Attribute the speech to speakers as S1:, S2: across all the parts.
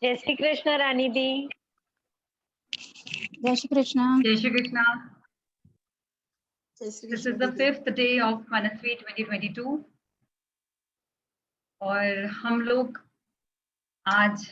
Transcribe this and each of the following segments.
S1: जय श्री कृष्ण रानी दी।
S2: जय श्री कृष्णा।
S3: जय श्री कृष्णा।
S2: जय Shri
S3: This
S2: Krishna
S3: is the
S2: दीदी।
S3: 5th day of Manasvi 2022 और हम लोग आज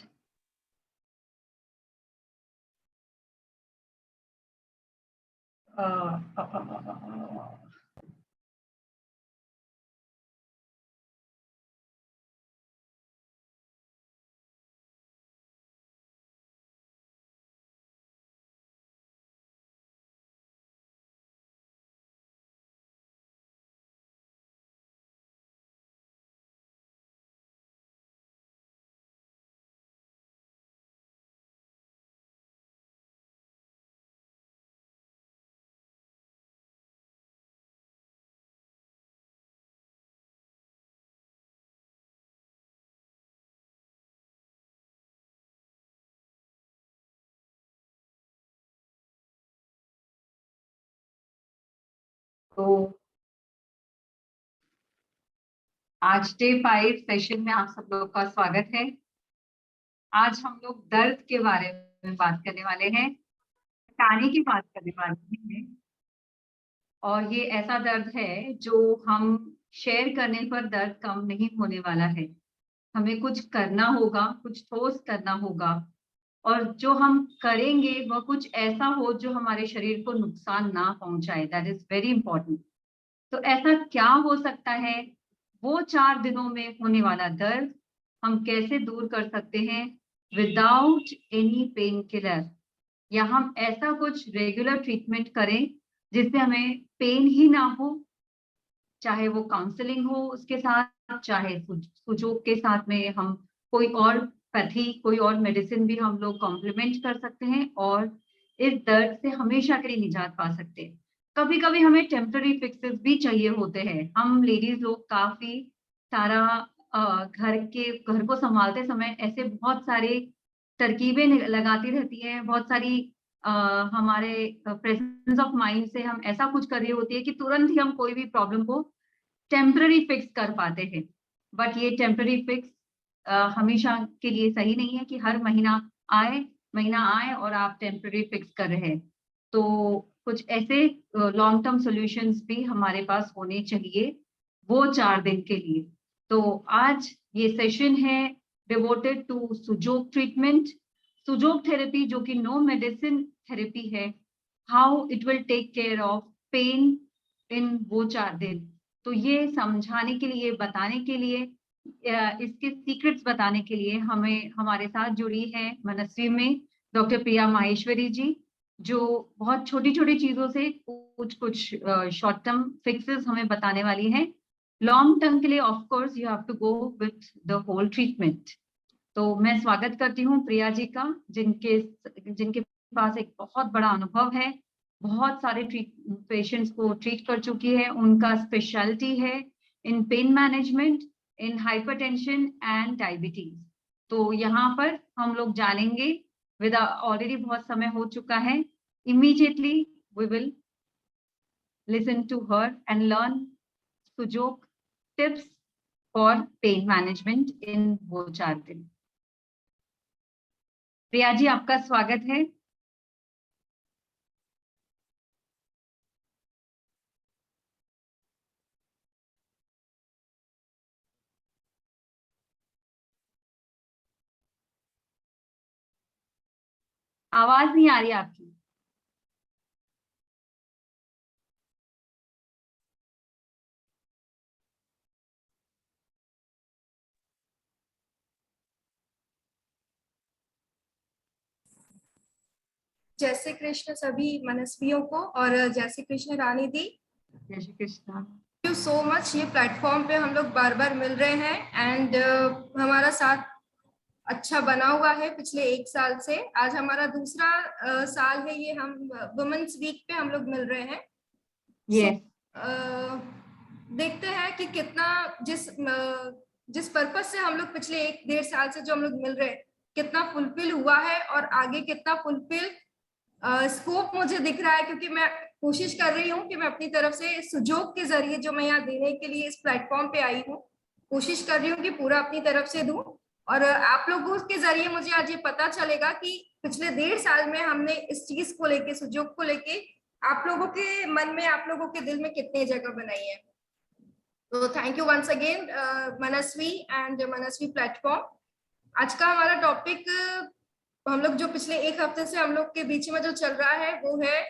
S3: आज डे 5 सेशन में आप सब लोग का स्वागत है। आज हम लोग दर्द के बारे में बात करने वाले हैं, हटाने की बात करने वाले हैं। और ये ऐसा दर्द है जो हम शेयर करने पर दर्द कम नहीं होने वाला है। हमें कुछ करना होगा, कुछ ठोस करना होगा और जो हम करेंगे वह कुछ ऐसा हो जो हमारे शरीर को नुकसान ना पहुंचाए। That is very important. तो ऐसा क्या हो सकता है? वो 4 दिनों में होने वाला दर्द हम कैसे दूर कर सकते हैं विदाउट एनी पेन किलर, या हम ऐसा कुछ रेगुलर ट्रीटमेंट करें जिससे हमें पेन ही ना हो, चाहे वो काउंसलिंग हो उसके साथ, चाहे सुजोग के साथ में हम कोई और पैथी, कोई और मेडिसिन भी हम लोग कॉम्प्लीमेंट कर सकते हैं और इस दर्द से हमेशा के लिए निजात पा सकते हैं। कभी कभी हमें टेम्पररी फिक्सेस भी चाहिए होते हैं। हम लेडीज लोग काफी सारा घर को संभालते समय ऐसे बहुत सारे तरकीबें लगाती रहती हैं, बहुत सारी हमारे प्रेजेंस ऑफ माइंड से हम ऐसा कुछ कर रही होती है कि तुरंत ही हम कोई भी प्रॉब्लम को टेम्पररी फिक्स कर पाते हैं। बट ये टेम्पररी फिक्स हमेशा के लिए सही नहीं है कि हर महीना आए और आप टेम्पररी फिक्स कर रहे हैं। तो कुछ ऐसे लॉन्ग टर्म सॉल्यूशंस भी हमारे पास होने चाहिए वो 4 दिन के लिए। तो आज ये सेशन है devoted to Sujok treatment, Sujok therapy, जो कि नो मेडिसिन थेरेपी है। How it will take care of pain in वो 4 दिन। तो ये समझाने के लिए, बताने के लिए, इसके सीक्रेट्स बताने के लिए हमारे साथ जुड़ी है मनस्वी में डॉक्टर प्रिया माहेश्वरी जी, जो बहुत छोटी छोटी चीजों से कुछ शॉर्ट टर्म फिक्सेस हमें बताने वाली है। लॉन्ग टर्म के लिए of course you have to go with the whole treatment. तो मैं स्वागत करती हूँ प्रिया जी का, जिनके पास एक बहुत बड़ा अनुभव है, बहुत सारे पेशेंट्स को ट्रीट कर चुकी है। उनका स्पेशलिटी है इन pen management, in hypertension and diabetes. तो यहाँ पर हम लोग जानेंगे, ऑलरेडी बहुत समय हो चुका है। Immediately we will listen to her and learn Sujok tips for pain management in वो 4 दिन। प्रिया जी, आपका स्वागत है। आवाज नहीं आ रही आपकी।
S4: जय श्री कृष्ण सभी मनस्वियों को, और जय श्री कृष्ण रानी दी।
S3: जय Shri Krishna.
S4: Thank you so much. ये प्लेटफॉर्म पे हम लोग बार बार मिल रहे हैं एंड हमारा साथ अच्छा बना हुआ है पिछले 1 साल से। आज हमारा दूसरा साल है ये। हम वुमेन्स वीक पे हम लोग मिल रहे हैं।
S3: Yes.
S4: देखते हैं कि कितना जिस पर्पज से हम लोग पिछले 1-1.5 साल से जो हम लोग मिल रहे हैं, कितना फुलफिल हुआ है और आगे कितना फुलफिल स्कोप मुझे दिख रहा है। क्योंकि मैं कोशिश कर रही हूँ कि मैं अपनी तरफ से सुजोग के जरिए जो मैं यहाँ देने के लिए इस प्लेटफॉर्म पे आई हूँ, कोशिश कर रही हूँ कि पूरा अपनी तरफ से दूं। और आप लोगों के जरिए मुझे आज ये पता चलेगा कि पिछले 1.5 साल में हमने इस चीज को लेके, सुजोग को लेके आप लोगों के मन में, आप लोगों के दिल में कितनी जगह बनाई है। तो thank you once again Manasvi and Manasvi platform. आज का हमारा टॉपिक, हम लोग जो पिछले 1 हफ्ते से हम लोग के बीच में जो चल रहा है वो है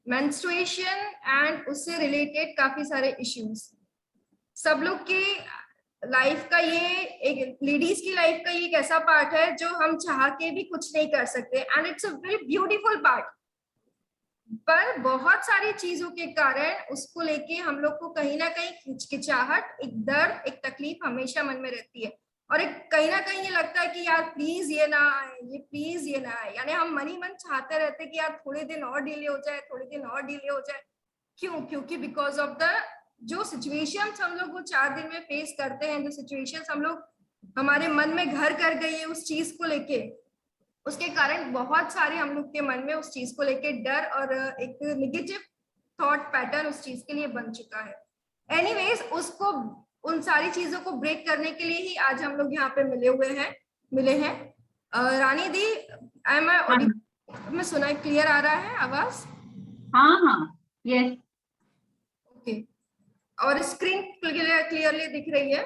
S4: मेंस्ट्रुएशन एंड उससे रिलेटेड काफी सारे इश्यूज। सब लोग की लाइफ का ये, एक लेडीज की लाइफ का ये एक ऐसा पार्ट है जो हम चाह के भी कुछ नहीं कर सकते, and it's a very beautiful part. पर बहुत सारी चीजों के कारण उसको लेके हम लोग को कहीं ना कहीं हिचकिचाहट, एक दर्द, एक तकलीफ हमेशा मन में रहती है। और एक कहीं ना कहीं ये लगता है कि यार प्लीज ये ना आए, ये प्लीज ये ना आए। यानी हम मन ही मन चाहते रहते कि यार थोड़े दिन और डिले हो जाए, थोड़े दिन और डिले हो जाए। क्यों? क्योंकि बिकॉज ऑफ द जो सिचुएशंस हम लोग वो 4 दिन में फेस करते हैं, जो सिचुएशंस हम लोग हमारे मन में घर कर गई है उस चीज को लेके, उसके कारण बहुत सारे हम लोग के मन में उस चीज को लेके डर और एक निगेटिव थॉट पैटर्न उस चीज के लिए बन चुका है। एनीवेज, उसको, उन सारी चीजों को ब्रेक करने के लिए ही आज हम लोग यहाँ पे मिले हैं। रानी दी, आई एम ऑडिबल? मैं सुना, क्लियर आ रहा है आवाज?
S3: हाँ हाँ, यस।
S4: ओके, और स्क्रीन क्लियरली दिख रही है?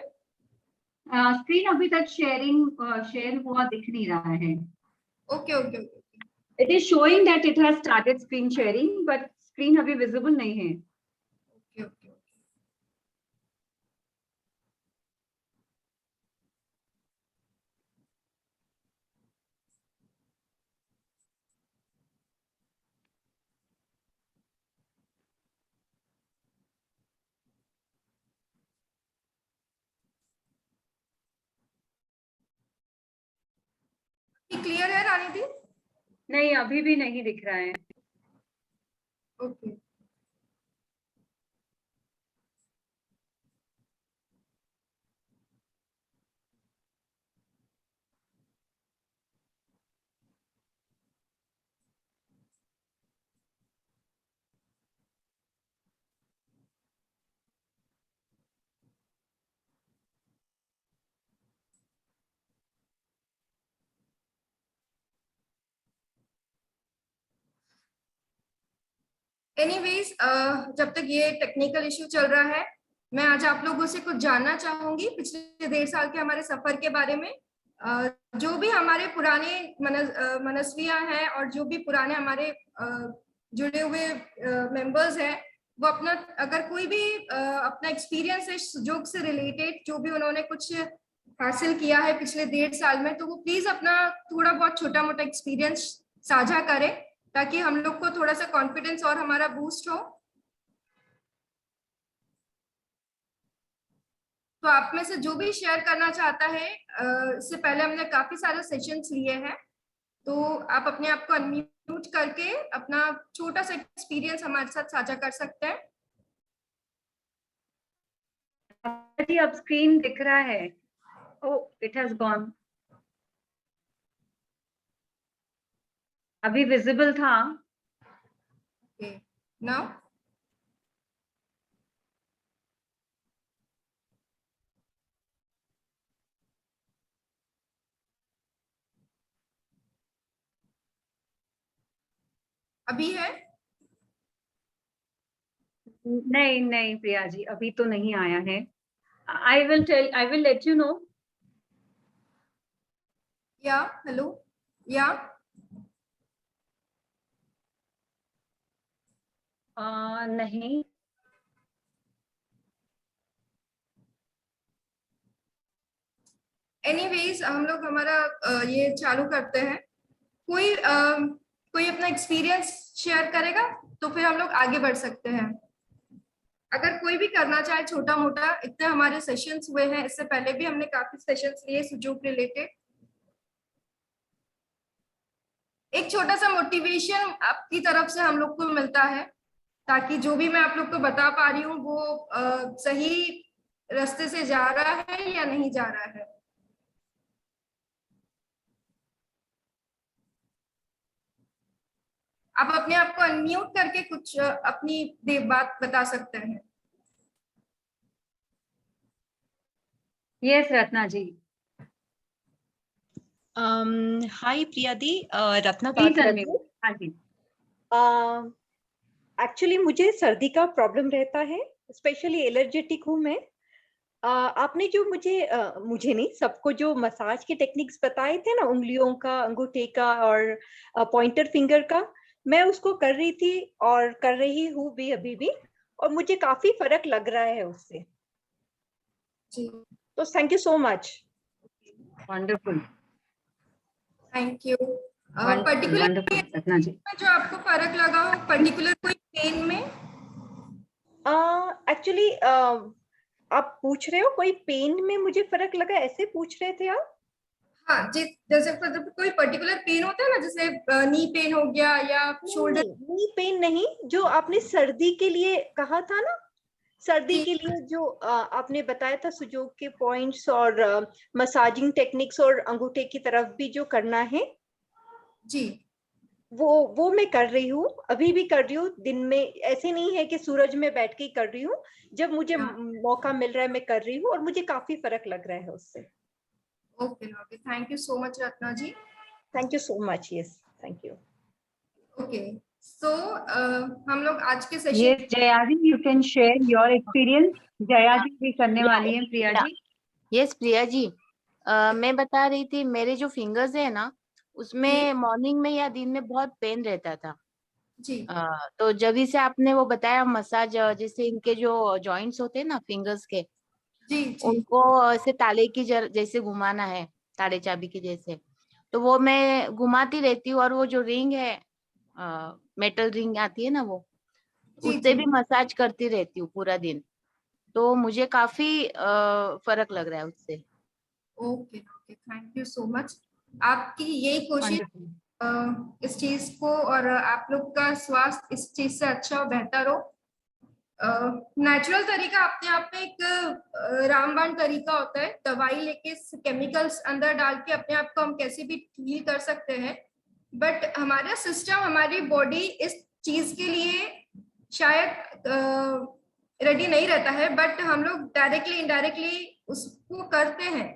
S3: स्क्रीन अभी तक शेयर हुआ दिख नहीं रहा है।
S4: Okay okay okay.
S3: It is showing that it has started screen sharing, but screen अभी विजिबल नहीं है।
S4: Okay okay. क्लियर है रानी दी?
S3: नहीं, अभी भी नहीं दिख रहा है।
S4: ओके। एनीवेज, जब तक ये टेक्निकल इश्यू चल रहा है, मैं आज आप लोगों से कुछ जानना चाहूंगी पिछले 1.5 साल के हमारे सफर के बारे में। जो भी हमारे पुराने मनस्वियां हैं और जो भी पुराने हमारे जुड़े हुए मेंबर्स हैं, वो अपना, अगर कोई भी अपना एक्सपीरियंस है सुजोग से रिलेटेड, जो भी उन्होंने कुछ हासिल किया है पिछले 1.5 साल में, तो वो प्लीज अपना थोड़ा बहुत छोटा मोटा एक्सपीरियंस साझा करें, ताकि हम लोग को थोड़ा सा कॉन्फिडेंस और हमारा बूस्ट हो। तो आप में से जो भी शेयर करना चाहता है, इससे पहले हमने काफी सारे सेशंस लिए हैं, तो आप अपने आप को अनम्यूट करके अपना छोटा सा एक्सपीरियंस हमारे साथ साझा कर सकते हैं।
S3: जी, अब स्क्रीन दिख रहा है। ओह, इट हैज गॉन। अभी विजिबल था।
S4: Okay, now? अभी है?
S3: नहीं नहीं प्रिया जी, अभी तो नहीं आया है। I will let you know.
S4: या हेलो? या
S3: नहीं।
S4: एनीवेज, हम लोग हमारा ये चालू करते हैं। कोई अपना एक्सपीरियंस शेयर करेगा तो फिर हम लोग आगे बढ़ सकते हैं। अगर कोई भी करना चाहे छोटा मोटा, इतने हमारे सेशंस हुए हैं, इससे पहले भी हमने काफी सेशंस लिए सुजोग रिलेटेड। एक छोटा सा मोटिवेशन आपकी तरफ से हम लोग को मिलता है, ताकि जो भी मैं आप लोग को बता पा रही हूँ वो सही रास्ते से जा रहा है या नहीं जा रहा है। आप अपने आप को अनम्यूट करके कुछ अपनी बात बता सकते हैं।
S3: Yes Ratna ji.
S1: Hi Priya di, Ratna
S3: please
S1: बात कर रही
S3: अनम्यूट।
S1: हूँ।
S3: हाँ जी।
S1: एक्चुअली मुझे सर्दी का प्रॉब्लम रहता है, स्पेशली एलर्जेटिक हूँ मैं। आपने जो मुझे नहीं, सबको जो मसाज के टेक्निक्स बताए थे ना, उंगलियों का, अंगूठे का और पॉइंटर फिंगर का, मैं उसको कर रही थी और कर रही हूँ भी अभी भी, और मुझे काफी फर्क लग रहा है उससे।
S4: जी,
S1: तो thank you so much.
S3: Wonderful
S4: thank you.
S3: Wonderful
S4: particular
S3: wonderful Ratna ji.
S4: जो आपको फर्क लगा हो, पर्टिकुलर कोई पेन में?
S1: एक्चुअली आप पूछ रहे हो कोई पेन में मुझे फर्क लगा, ऐसे पूछ रहे थे आप?
S4: हाँ जी, जैसे कोई पर्टिकुलर पेन होता है ना, जैसे नी पेन हो गया या शोल्डर।
S1: नी पेन नहीं, जो आपने सर्दी के लिए कहा था ना, सर्दी
S4: जी
S1: के लिए जो आपने बताया था, सुजोग के पॉइंट्स और मसाजिंग टेक्निक्स और अंगूठे की तरफ भी जो करना है,
S4: जी
S1: वो मैं कर रही हूँ, अभी भी कर रही हूँ दिन में। ऐसे नहीं है कि सूरज में बैठ के कर रही हूँ, जब मुझे मौका मिल रहा है मैं कर रही हूँ, और मुझे काफी फर्क लग रहा है उससे।
S4: Okay okay, thank you so much Ratna ji.
S1: Thank you so much. Yes, thank you.
S4: Okay, so हम लोग आज के session
S3: yes Jaya ji, you can share your experience. Jaya ji भी करने वाली हैं, प्रिया जी।
S2: यस प्रिया जी, मैं बता रही थी, मेरे जो फिंगर्स है ना, उसमें मॉर्निंग में या दिन में बहुत पेन रहता था।
S4: जी
S2: तो जब से आपने वो बताया मसाज, जैसे इनके जो जॉइंट्स होते हैं ना फिंगर्स के,
S4: जी जी
S2: उनको ऐसे ताले की जैसे घुमाना है, ताले चाबी के जैसे। तो वो मैं घुमाती रहती हूँ, और वो जो रिंग है, मेटल रिंग आती है ना, वो
S4: जी
S2: उससे
S4: जी।
S2: भी मसाज करती रहती हूँ पूरा दिन। तो मुझे काफी फर्क लग रहा है उससे।
S4: Okay okay, thank you so much. आपकी यही कोशिश
S3: वंडरफुल।
S4: इस चीज को, और आप लोग का स्वास्थ्य इस चीज से अच्छा और बेहतर हो। नेचुरल तरीका अपने आप में एक रामबाण तरीका होता है। दवाई लेके केमिकल्स अंदर डाल के अपने आप को हम कैसे भी हील कर सकते हैं, बट हमारा सिस्टम, हमारी बॉडी इस चीज के लिए शायद रेडी नहीं रहता है, बट हम लोग डायरेक्टली इनडायरेक्टली उसको करते हैं,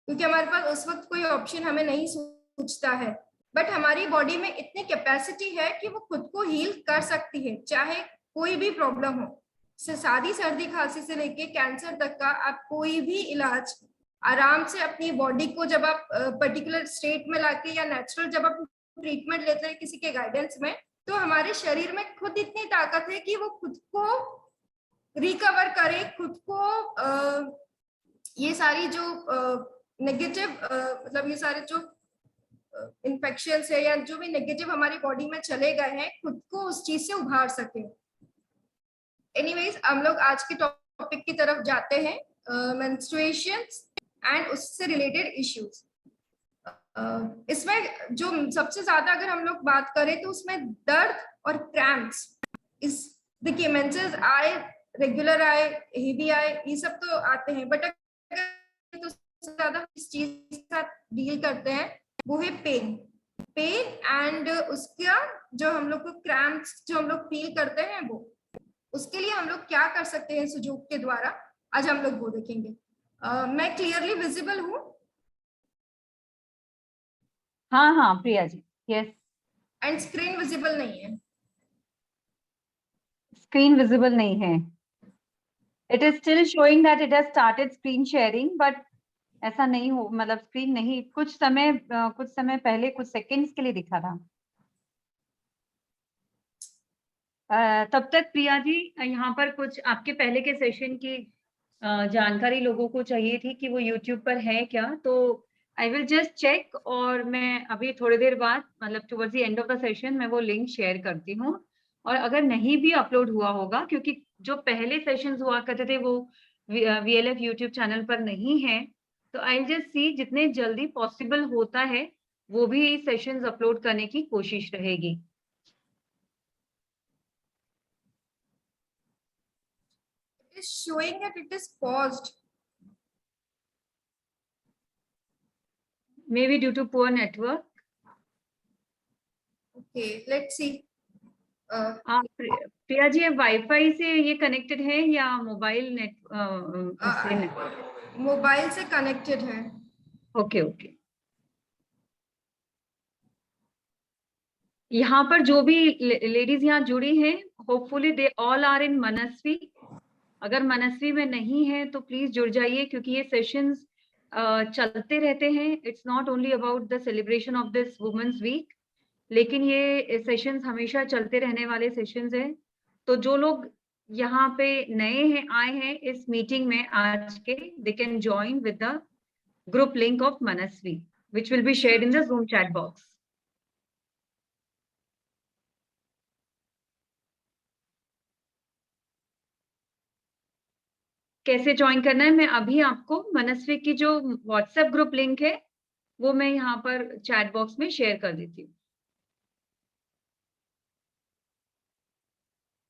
S4: क्योंकि हमारे पास उस वक्त कोई ऑप्शन हमें नहीं सूझता है। बट हमारी बॉडी में इतनी कैपेसिटी है कि वो खुद को हील कर सकती है, चाहे कोई भी प्रॉब्लम हो। से सादी सर्दी खांसी से लेके कैंसर तक का आप कोई भी इलाज आराम से अपनी बॉडी को, जब आप पर्टिकुलर स्टेट में लाके या नेचुरल जब आप ट्रीटमेंट लेते हैं किसी के गाइडेंस में, तो हमारे शरीर में खुद इतनी ताकत है कि वो खुद को रिकवर करे, खुद को ये सारी जो नेगेटिव मतलब ये सारे जो इन्फेक्शंस है या जो भी नेगेटिव हमारी बॉडी में चले गए हैं, खुद को उस चीज से उभार सके। एनीवेज, हम लोग आज के टॉपिक की तरफ जाते हैं, मेंस्ट्रुएशन एंड उससे रिलेटेड इश्यूज। इसमें जो सबसे ज्यादा अगर हम लोग बात करें तो उसमें दर्द और क्रैम्प्स, इस देखिए मेंसेस आए, रेगुलर आए, हेवी आए, ये सब तो आते हैं, बट अगर तो ज्यादा इस चीज के साथ डील करते हैं वो है पेन। एंड उसका जो हम लोग को क्रैम्प्स जो हम लोग फील करते हैं, वो उसके लिए हम लोग क्या कर सकते हैं सुजोग के द्वारा, आज हम लोग वो देखेंगे। मैं क्लियरली विजिबल हूँ?
S3: हाँ हाँ Priya ji, yes.
S4: And screen visible नहीं है?
S3: स्क्रीन विजिबल नहीं है। It is still showing that it has started screen sharing, but ऐसा नहीं हो, मतलब स्क्रीन नहीं, कुछ समय पहले कुछ सेकंड्स के लिए दिखा था। तब तक प्रिया जी, यहाँ पर कुछ आपके पहले के सेशन की जानकारी लोगों को चाहिए थी कि वो YouTube पर है क्या, तो आई विल जस्ट चेक, और मैं अभी थोड़ी देर बाद, मतलब towards the end of the session, मैं वो लिंक शेयर करती हूँ। और अगर नहीं भी अपलोड हुआ होगा, क्योंकि जो पहले सेशंस हुआ करते थे वो VLF YouTube चैनल पर नहीं है, तो आई जस्ट सी जितने जल्दी पॉसिबल होता है वो भी सेशंस अपलोड करने की कोशिश रहेगी।
S4: It is showing that it is paused.
S3: Maybe due to poor network.
S4: Okay, let's see.
S3: Priya ji, wifi से ये कनेक्टेड है या मोबाइल नेट से?
S4: मोबाइल से कनेक्टेड है।
S3: Okay okay. यहाँ पर जो भी लेडीज यहाँ जुड़ी हैं, hopefully they all are in Manasvi. अगर मनस्वी में नहीं है तो प्लीज जुड़ जाइए, क्योंकि ये सेशंस चलते रहते हैं। It's not only about the celebration of this women's week, लेकिन ये सेशंस हमेशा चलते रहने वाले सेशंस हैं। तो जो लोग यहाँ पे नए हैं, आए हैं इस मीटिंग में आज के, they can join with the group link of Manasvi which will be shared in the Zoom chat box. कैसे ज्वाइन करना है, मैं अभी आपको मनस्वी की जो व्हाट्सएप ग्रुप लिंक है वो मैं यहाँ पर चैट बॉक्स में शेयर कर देती हूँ।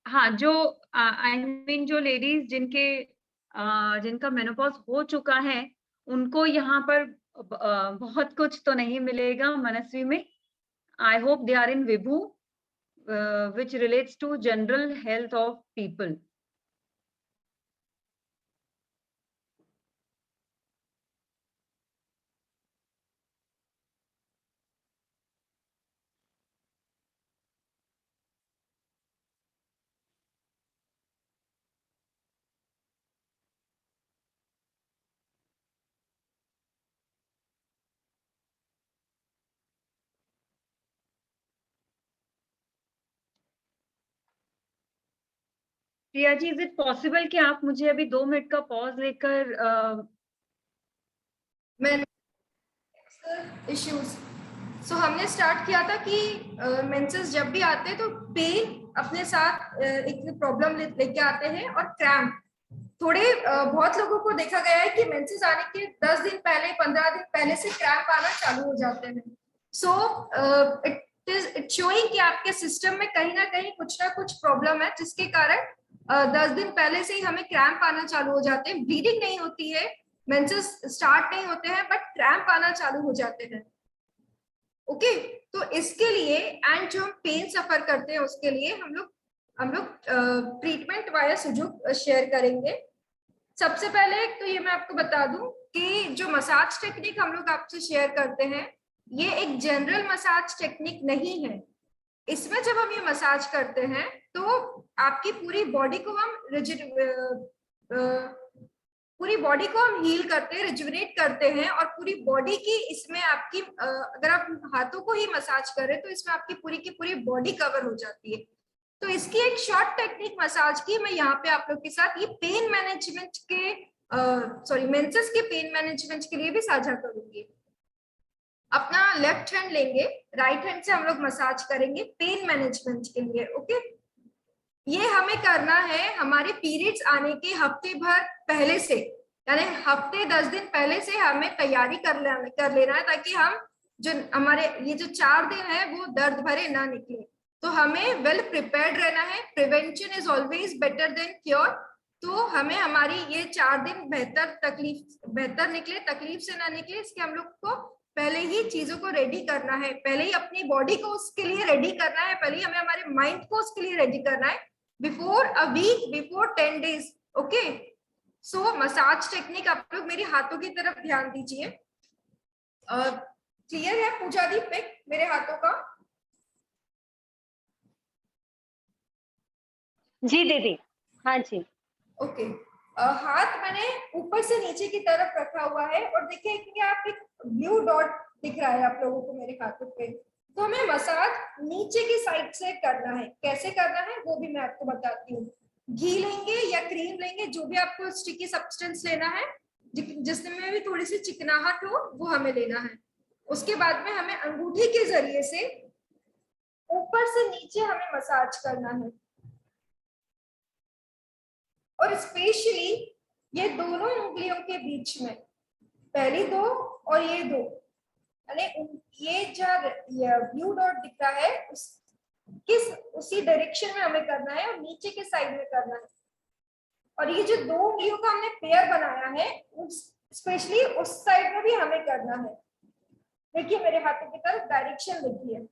S3: हाँ, जो आई मीन जो लेडीज जिनका मेनोपॉज हो चुका है, उनको यहाँ पर बहुत कुछ तो नहीं मिलेगा मनस्वी में। I hope they are in Vibhu which relates to general health of people. Priya ji, is it possible कि आप मुझे अभी 2 मिनट का पॉज लेकर
S4: इश्यूज हमने स्टार्ट किया था कि मेंसेस जब भी आते हैं तो पेन अपने साथ एक प्रॉब्लम लेके आते हैं, और क्रैम्प थोड़े बहुत लोगों को देखा गया है कि मेंसेस आने के 10 दिन पहले 15 दिन पहले से क्रैम्प आना चालू हो जाते हैं। सो इट शोइंग कि आपके सिस्टम में कहीं ना कुछ प्रॉब्लम है, जिसके कारण 10 दिन पहले से ही हमें क्रैम्प आना चालू हो जाते हैं। ब्लीडिंग नहीं होती है, मेंसेस स्टार्ट नहीं होते हैं, बट क्रैम्प आना चालू हो जाते हैं। ओके, तो इसके लिए एंड जो हम पेन सफर करते हैं उसके लिए हम लोग ट्रीटमेंट वाया सुजुक शेयर करेंगे। सबसे पहले तो ये मैं आपको बता दूं कि जो मसाज टेक्निक हम लोग आपसे शेयर करते हैं, ये एक जनरल मसाज टेक्निक नहीं है। इसमें जब हम ये मसाज करते हैं तो आपकी पूरी बॉडी को हम हील करते हैं, रिजुविनेट करते हैं, और पूरी बॉडी की इसमें आपकी अगर आप हाथों को ही मसाज करें तो इसमें आपकी पूरी की पूरी बॉडी कवर हो जाती है। तो इसकी एक शॉर्ट टेक्निक मसाज की मैं यहाँ पे आप लोग के साथ ये पेन मैनेजमेंट के मेंसेस के पेन मैनेजमेंट के लिए भी साझा करूंगी। अपना लेफ्ट हैंड लेंगे, राइट हैंड से हम लोग मसाज करेंगे पेन मैनेजमेंट के लिए। ओके, ये हमें करना है हमारे पीरियड्स आने के हफ्ते भर पहले से, यानी हफ्ते 10 दिन पहले से हमें तैयारी कर लेना है, ताकि हम जो हमारे ये जो 4 दिन है वो दर्द भरे ना निकले। तो हमें वेल प्रिपेयर्ड रहना है। Prevention is always better than cure. तो हमें हमारी ये 4 दिन बेहतर निकले, तकलीफ से ना निकले, इसके हम लोग को पहले ही चीजों को रेडी करना है, पहले ही अपनी बॉडी को उसके लिए रेडी करना है, पहले ही हमें हमारे माइंड को उसके लिए रेडी करना है, before a week, before 10 days. Okay, so massage technique आप लोग मेरे हाथों की तरफ ध्यान दीजिए। क्लियर है पूजा दी पिक मेरे हाथों का?
S1: जी दीदी, हाँ जी।
S4: ओके, हाथ मैंने ऊपर से नीचे की तरफ रखा हुआ है, और देखिए कि आप एक ब्लू डॉट दिख रहा है आप लोगों को मेरे हाथों पे। तो हमें मसाज नीचे की साइड से करना है। कैसे करना है वो भी मैं आपको बताती हूँ। घी लेंगे या क्रीम लेंगे, जो भी आपको स्टिकी सब्सटेंस लेना है, जिसमें भी थोड़ी सी चिकनाहट हो, वो हमें लेना है। उसके बाद में हमें अंगूठी के जरिए से ऊपर से नीचे हमें मसाज करना है, और स्पेशली ये दोनों उंगलियों के बीच में, पहली 2 और ये 2, यानी ये जो ब्लू डॉट दिख रहा है उसी डायरेक्शन में हमें करना है, और नीचे के साइड में करना है। और ये जो 2 उंगलियों का हमने पेयर बनाया है, स्पेशली उस साइड में भी हमें करना है। देखिए मेरे हाथों की तरफ डायरेक्शन देखिए।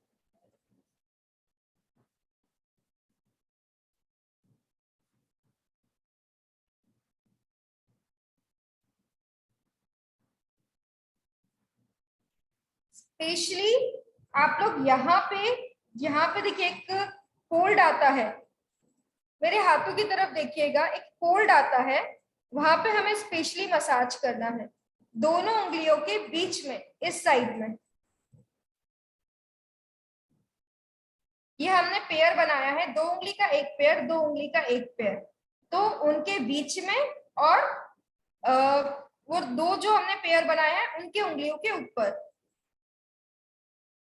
S4: स्पेशली आप लोग यहाँ पे यहाँ पे देखिए एक फोल्ड आता है, मेरे हाथों की तरफ देखिएगा, एक फोल्ड आता है, वहां पे हमें स्पेशली मसाज करना है दोनों उंगलियों के बीच में, इस साइड में। ये हमने पेयर बनाया है, 2 उंगली का एक पेयर, 2 उंगली का एक पेयर, तो उनके बीच में और वो 2 जो हमने पेयर बनाया है उनके उंगलियों के ऊपर।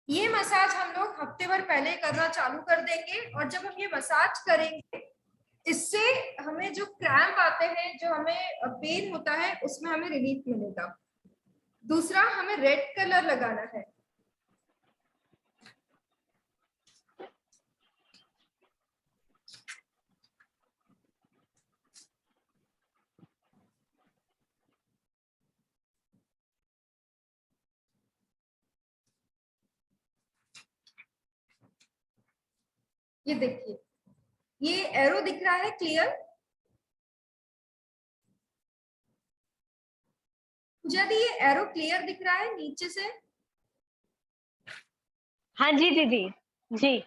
S4: ये मसाज हम लोग हफ्ते भर पहले करना चालू कर देंगे, और जब हम ये मसाज करेंगे इससे हमें जो क्रैम्प आते हैं, जो हमें पेन होता है, उसमें हमें रिलीफ मिलेगा। दूसरा, हमें रेड कलर लगाना है। ये देखिए, ये एरो दिख रहा है क्लियर? यदि ये एरो क्लियर दिख रहा है नीचे से?
S5: हाँ जी दीदी जी।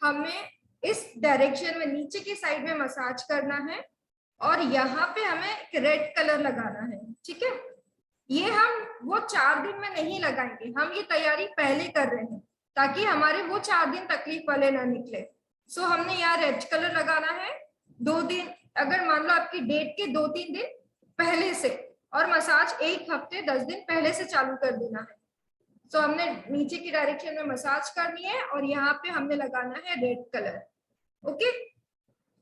S4: हमें इस डायरेक्शन में नीचे की साइड में मसाज करना है, और यहाँ पे हमें रेड कलर लगाना है, ठीक है? ये हम वो 4 दिन में नहीं लगाएंगे, हम ये तैयारी पहले कर रहे हैं ताकि हमारे वो 4 दिन तकलीफ वाले ना निकले। सो हमने यहाँ रेड कलर लगाना है 2 दिन, अगर मान लो आपकी डेट के 2-3 दिन पहले से, और मसाज 1 हफ्ते 10 दिन पहले से चालू कर देना है। सो हमने नीचे की डायरेक्शन में मसाज करनी है, और यहाँ पे हमने लगाना है रेड कलर। ओके,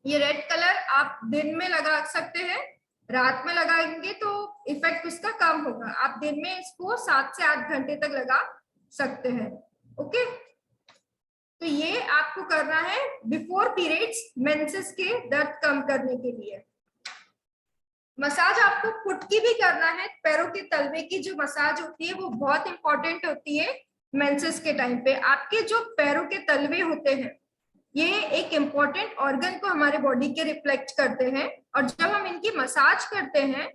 S4: ये रेड कलर आप दिन में लगा सकते हैं, रात में लगाएंगे तो इफेक्ट उसका कम होगा। आप दिन में इसको 7 से 8 घंटे तक लगा सकते हैं। ओके, तो ये आपको करना है बिफोर पीरियड्स, मेंसेस के दर्द कम करने के लिए। मसाज आपको फुट की भी करना है, पैरों के तलवे की जो मसाज होती है वो बहुत इंपॉर्टेंट होती है मेंसेस के टाइम पे। आपके जो पैरों के तलवे होते हैं ये एक इम्पॉर्टेंट ऑर्गन को हमारे बॉडी के रिफ्लेक्ट करते हैं, और जब हम इनकी मसाज करते हैं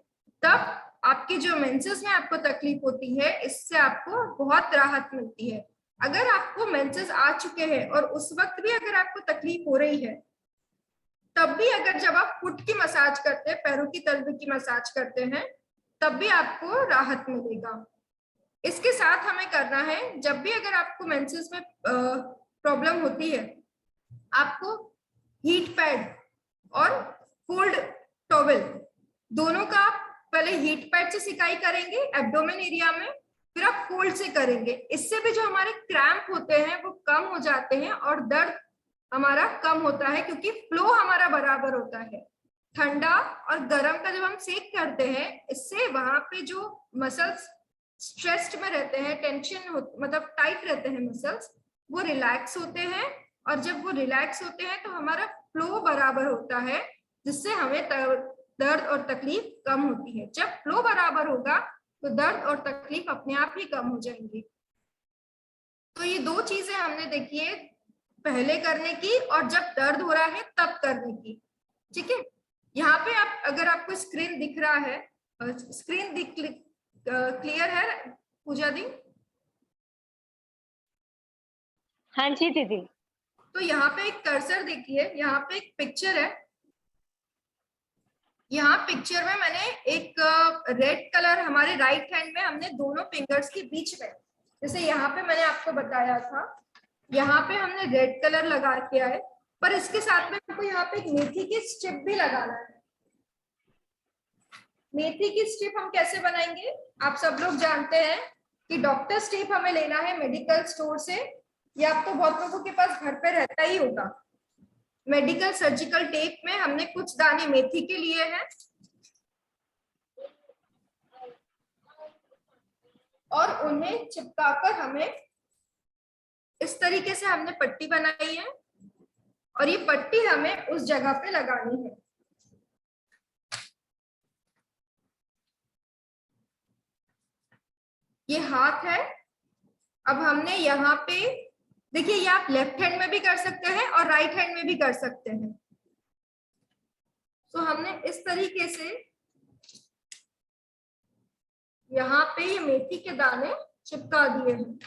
S4: तब आपकी जो मेंसेस में आपको तकलीफ होती है इससे आपको बहुत राहत मिलती है। अगर आपको मेंसेस आ चुके हैं और उस वक्त भी अगर आपको तकलीफ हो रही है, तब भी अगर जब आप फुट की मसाज करते हैं, पैरों की तलवे की मसाज करते हैं, तब भी आपको राहत मिलेगा। इसके साथ हमें करना है, जब भी अगर आपको मेंसेस में प्रॉब्लम होती है, आपको हीट पैड और कोल्ड टॉवल दोनों का आप पहले हीट पैड से सिकाई करेंगे एब्डोमेन एरिया में, फिर आप कोल्ड से करेंगे। इससे भी जो हमारे क्रैम्प होते हैं वो कम हो जाते हैं और दर्द हमारा कम होता है, क्योंकि फ्लो हमारा बराबर होता है। ठंडा और गर्म का जब हम सेक करते हैं, इससे वहां पे जो मसल्स स्ट्रेस्ड में रहते हैं, टेंशन मतलब टाइट रहते हैं मसल्स, वो रिलैक्स होते हैं, और जब वो रिलैक्स होते हैं तो हमारा फ्लो बराबर होता है, जिससे हमें दर्द और तकलीफ कम होती है। जब फ्लो बराबर होगा तो दर्द और तकलीफ अपने आप ही कम हो जाएंगी। तो ये 2 चीजें हमने देखी है, पहले करने की और जब दर्द हो रहा है तब करने की, ठीक है? यहाँ पे आप, अगर आपको स्क्रीन दिख रहा है, स्क्रीन क्लियर है पूजा दी?
S5: हाँ जी दीदी।
S4: तो यहाँ पे एक कर्सर देखिए, यहाँ पे एक पिक्चर है, यहाँ पिक्चर में मैंने एक रेड कलर हमारे राइट हैंड में हमने दोनों फिंगर्स के बीच में, जैसे यहाँ पे मैंने आपको बताया था, यहाँ पे हमने रेड कलर लगा के आए, पर इसके साथ में हमको यहाँ पे एक मेथी की स्ट्रिप भी लगाना है। मेथी की स्ट्रिप हम कैसे बनाएंगे? आप सब लोग जानते हैं कि डॉक्टर स्ट्रिप हमें लेना है मेडिकल स्टोर से, या आप तो बहुत लोगों के पास घर पे रहता ही होगा। मेडिकल सर्जिकल टेप में हमने कुछ दाने मेथी के लिए हैं, और उन्हें चिपकाकर हमें इस तरीके से हमने पट्टी बनाई है, और ये पट्टी हमें उस जगह पे लगानी है। ये हाथ है, अब हमने यहाँ पे देखिए ये आप लेफ्ट हैंड में भी कर सकते हैं और राइट हैंड में भी कर सकते हैं। तो हमने इस तरीके से यहाँ पे ये मेथी के दाने चिपका दिए हैं।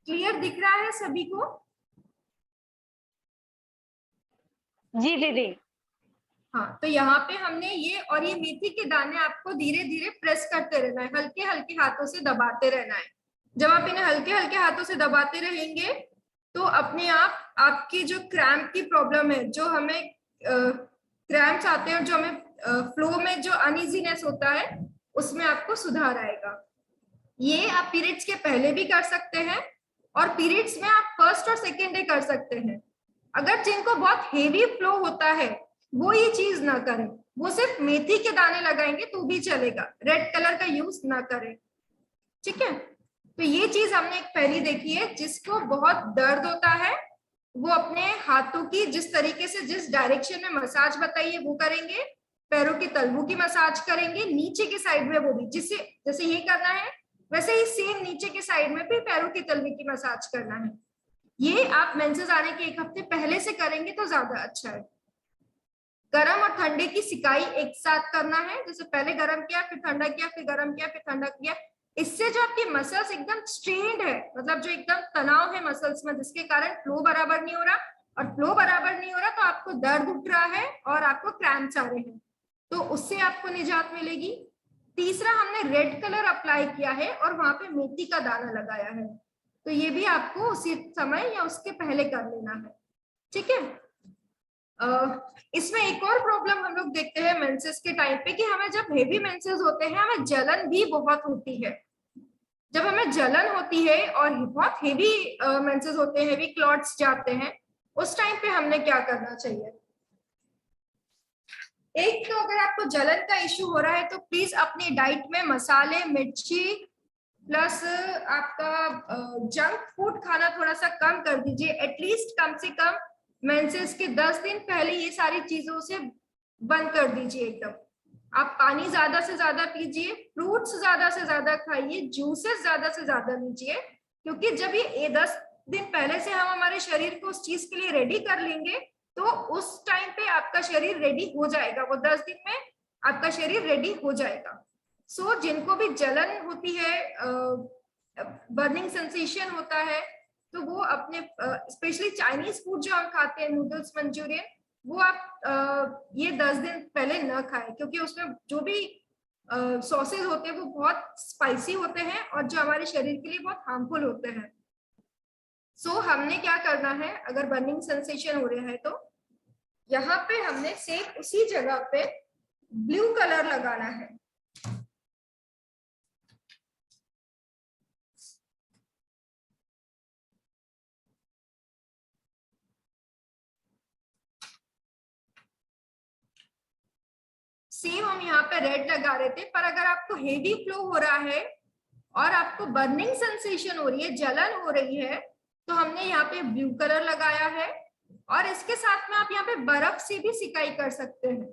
S4: क्लियर दिख रहा है सभी को?
S5: जी दीदी।
S4: हाँ, तो यहाँ पे हमने ये मेथी के दाने आपको धीरे धीरे प्रेस करते रहना है, हल्के हल्के हाथों से दबाते रहना है। जब आप इन्हें हल्के हल्के हाथों से दबाते रहेंगे तो अपने आप आपकी जो क्रैम्प की प्रॉब्लम है, जो हमें क्रैम्प्स आते हैं और जो हमें फ्लो में जो अनइजीनेस होता है उसमें आपको सुधार आएगा। ये आप पीरियड्स के पहले भी कर सकते हैं और पीरियड्स में आप फर्स्ट और सेकेंड डे कर सकते हैं। अगर जिनको बहुत हेवी फ्लो होता है वो ये चीज ना करें, वो सिर्फ मेथी के दाने लगाएंगे तो भी चलेगा, रेड कलर का यूज ना करें। ठीक है, तो ये चीज हमने एक पहली देखी है। जिसको बहुत दर्द होता है वो अपने हाथों की जिस तरीके से जिस डायरेक्शन में मसाज बताई है वो करेंगे, पैरों के तलवों की मसाज करेंगे, नीचे की साइड में वो भी जिससे जैसे ये करना है वैसे ही सेम नीचे के साइड में भी पैरों के तलवे की मसाज करना है। ये आप मेंसेस आने के 1 हफ्ते पहले से करेंगे तो ज्यादा अच्छा है। गर्म और ठंडे की सिकाई एक साथ करना है, जैसे पहले गर्म किया फिर ठंडा किया फिर गर्म किया फिर ठंडा किया। इससे जो आपकी मसल्स एकदम स्ट्रेन्ड है, मतलब जो एकदम तनाव है मसल्स में, जिसके कारण फ्लो बराबर नहीं हो रहा, और फ्लो बराबर नहीं हो रहा तो आपको दर्द उठ रहा है और आपको क्रैम्प्स आ रहे हैं, तो उससे आपको निजात मिलेगी। तीसरा, हमने रेड कलर अप्लाई किया है और वहां पे मेथी का दाना लगाया है, तो ये भी आपको उसी समय या उसके पहले कर लेना है। ठीक है, इसमें एक और प्रॉब्लम हम लोग देखते हैं मेंसेस के टाइम पे कि हमें जब हेवी मेंसेस होते हैं हमें जलन भी बहुत होती है। जब हमें जलन होती है और बहुत हेवी मेंसेस होते हैं, हेवी क्लॉट्स जाते हैं, उस टाइम पे हमने क्या करना चाहिए? एक तो अगर आपको जलन का इश्यू हो रहा है तो प्लीज अपनी डाइट में मसाले, मिर्ची प्लस आपका जंक फूड खाना थोड़ा सा कम कर दीजिए। एटलीस्ट कम से कम मेंसेस के 10 दिन पहले ये सारी चीजों से बंद कर दीजिए एकदम। आप पानी ज्यादा से ज्यादा पीजिए, फ्रूट्स ज्यादा से ज्यादा खाइए, जूसेस ज्यादा से ज्यादा लीजिए, क्योंकि जब ये 10 दिन पहले से हम हमारे शरीर को उस चीज के लिए रेडी कर लेंगे तो उस टाइम पे आपका शरीर रेडी हो जाएगा, वो 10 दिन में आपका शरीर रेडी हो जाएगा। सो जिनको भी जलन होती है, बर्निंग सेंसेशन होता है, तो वो अपने स्पेशली चाइनीज फूड जो हम खाते हैं, नूडल्स, मंचूरियन, वो आप ये 10 दिन पहले न खाएं, क्योंकि उसमें जो भी सॉसेज होते हैं वो बहुत स्पाइसी होते हैं और जो हमारे शरीर के लिए बहुत हार्मफुल होते हैं। सो हमने क्या करना है, अगर बर्निंग सेंसेशन हो रहा है तो यहाँ पे हमने सेम उसी जगह पे ब्लू कलर लगाना है। सेम हम यहाँ पे रेड लगा रहे थे, पर अगर आपको हेवी फ्लो हो रहा है और आपको बर्निंग सेंसेशन हो रही है, जलन हो रही है, तो हमने यहाँ पे ब्लू कलर लगाया है। और इसके साथ में आप यहाँ पे बर्फ से भी सिकाई कर सकते हैं।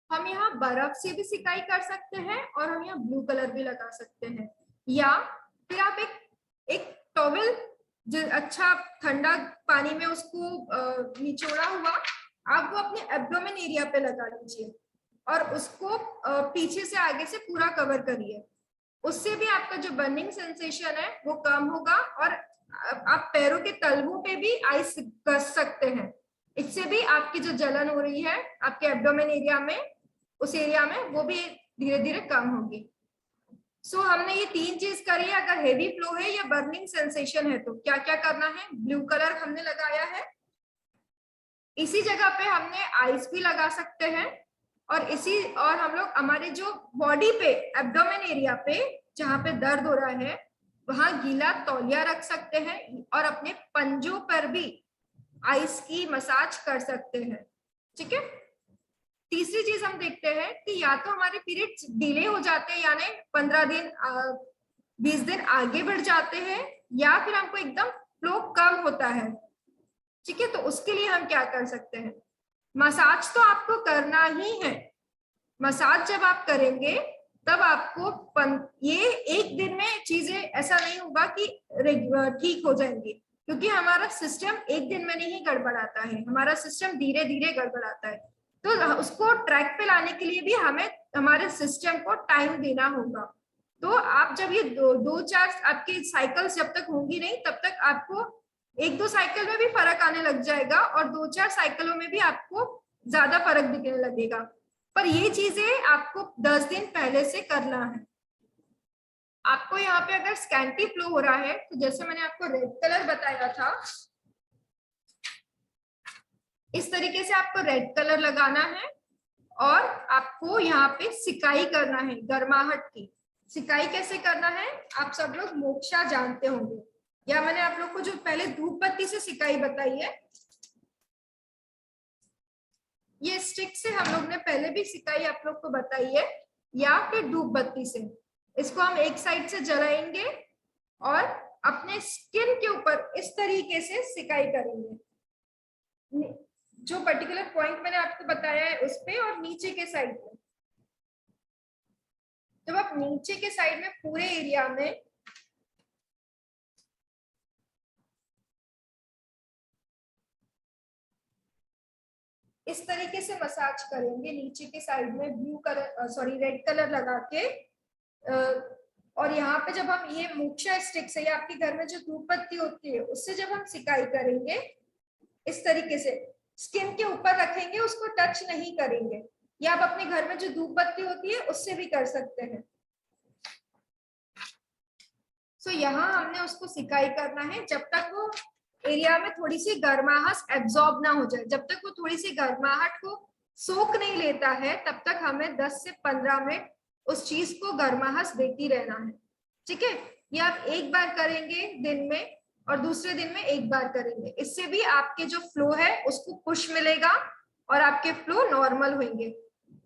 S4: हम यहाँ बर्फ से भी सिकाई कर सकते हैं और हम यहाँ ब्लू कलर भी लगा सकते हैं, या फिर आप एक टॉवेल जो अच्छा ठंडा पानी में उसको निचोड़ा हुआ आप वो अपने एब्डोमेन एरिया पे लगा लीजिए और उसको पीछे से आगे से पूरा कवर करिए। उससे भी आपका जो बर्निंग सेंसेशन है वो कम होगा और आप पैरों के तलवों पे भी आइस कस सकते हैं। इससे भी आपकी जो जलन हो रही है आपके एब्डोमेन एरिया में, उस एरिया में, वो भी धीरे धीरे कम होगी। सो हमने ये 3 चीज करी है। अगर हेवी फ्लो है या बर्निंग सेंसेशन है तो क्या क्या करना है? ब्लू कलर हमने लगाया है, इसी जगह पे हमने आइस भी लगा सकते हैं, और हम लोग हमारे जो बॉडी पे एब्डोमेन एरिया पे जहाँ पे दर्द हो रहा है वहां गीला तौलिया रख सकते हैं और अपने पंजों पर भी आइस की मसाज कर सकते हैं। ठीक है, तीसरी चीज हम देखते हैं कि या तो हमारे पीरियड्स डिले हो जाते हैं, यानी 15 दिन 20 दिन आगे बढ़ जाते हैं, या फिर हमको एकदम फ्लो कम होता है, ठीक है, तो उसके लिए हम क्या कर सकते हैं, मसाज तो आपको करना ही है। मसाज जब आप करेंगे तब आपको ये एक दिन में चीजें ऐसा नहीं होगा कि ठीक हो जाएंगी, क्योंकि हमारा सिस्टम एक दिन में नहीं गड़बड़ाता है, हमारा सिस्टम धीरे धीरे गड़बड़ाता है। तो उसको ट्रैक पे लाने के लिए भी हमें हमारे सिस्टम को टाइम देना होगा। तो आप जब ये दो चार आपकी साइकिल्स जब तक होंगी नहीं, तब तक आपको एक दो साइकिल में भी फर्क आने लग जाएगा और दो चार साइकिलों में भी आपको ज्यादा फर्क दिखने लगेगा। पर ये चीजें आपको 10 दिन पहले से करना है। आपको यहाँ पे अगर स्कैंटी फ्लो हो रहा है, तो जैसे मैंने आपको रेड कलर बताया था, इस तरीके से आपको रेड कलर लगाना है और आपको यहाँ पे सिकाई करना है, गर्माहट की सिकाई। कैसे करना है, आप सब लोग मोक्षा जानते होंगे, या मैंने आप लोग को जो पहले धूप बत्ती से सिकाई बताई है, ये स्टिक से हम लोग ने पहले भी सिकाई आप लोग को बताई है, या फिर धूप बत्ती से। इसको हम एक साइड से जलाएंगे और अपने स्किन के ऊपर इस तरीके से सिकाई करेंगे, जो पर्टिकुलर पॉइंट मैंने आपको बताया है उस पे, और नीचे के साइड में। जब आप नीचे के साइड में पूरे एरिया में इस तरीके से मसाज करेंगे, नीचे के साइड में blue colour sorry red colour लगा के, और यहाँ पे जब हम ये मोक्षा स्टिक से या आपके घर में जो धूप बत्ती होती है उससे जब हम सिकाई करेंगे, इस तरीके से स्किन के ऊपर रखेंगे, उसको टच नहीं करेंगे। या आप अपने घर में जो धूप बत्ती होती है उससे भी कर सकते हैं। सो यहाँ हमने उसको सिकाई करना है जब तक वो एरिया में थोड़ी सी गर्माहट एब्जॉर्ब ना हो जाए, जब तक वो थोड़ी सी गर्माहट को सोख नहीं लेता है, तब तक हमें 10 से 15 मिनट उस चीज को गर्माहट देती रहना है, ठीक है। ये आप एक बार करेंगे दिन में और दूसरे दिन में एक बार करेंगे, इससे भी आपके जो फ्लो है उसको पुश मिलेगा और आपके फ्लो नॉर्मल होंगे।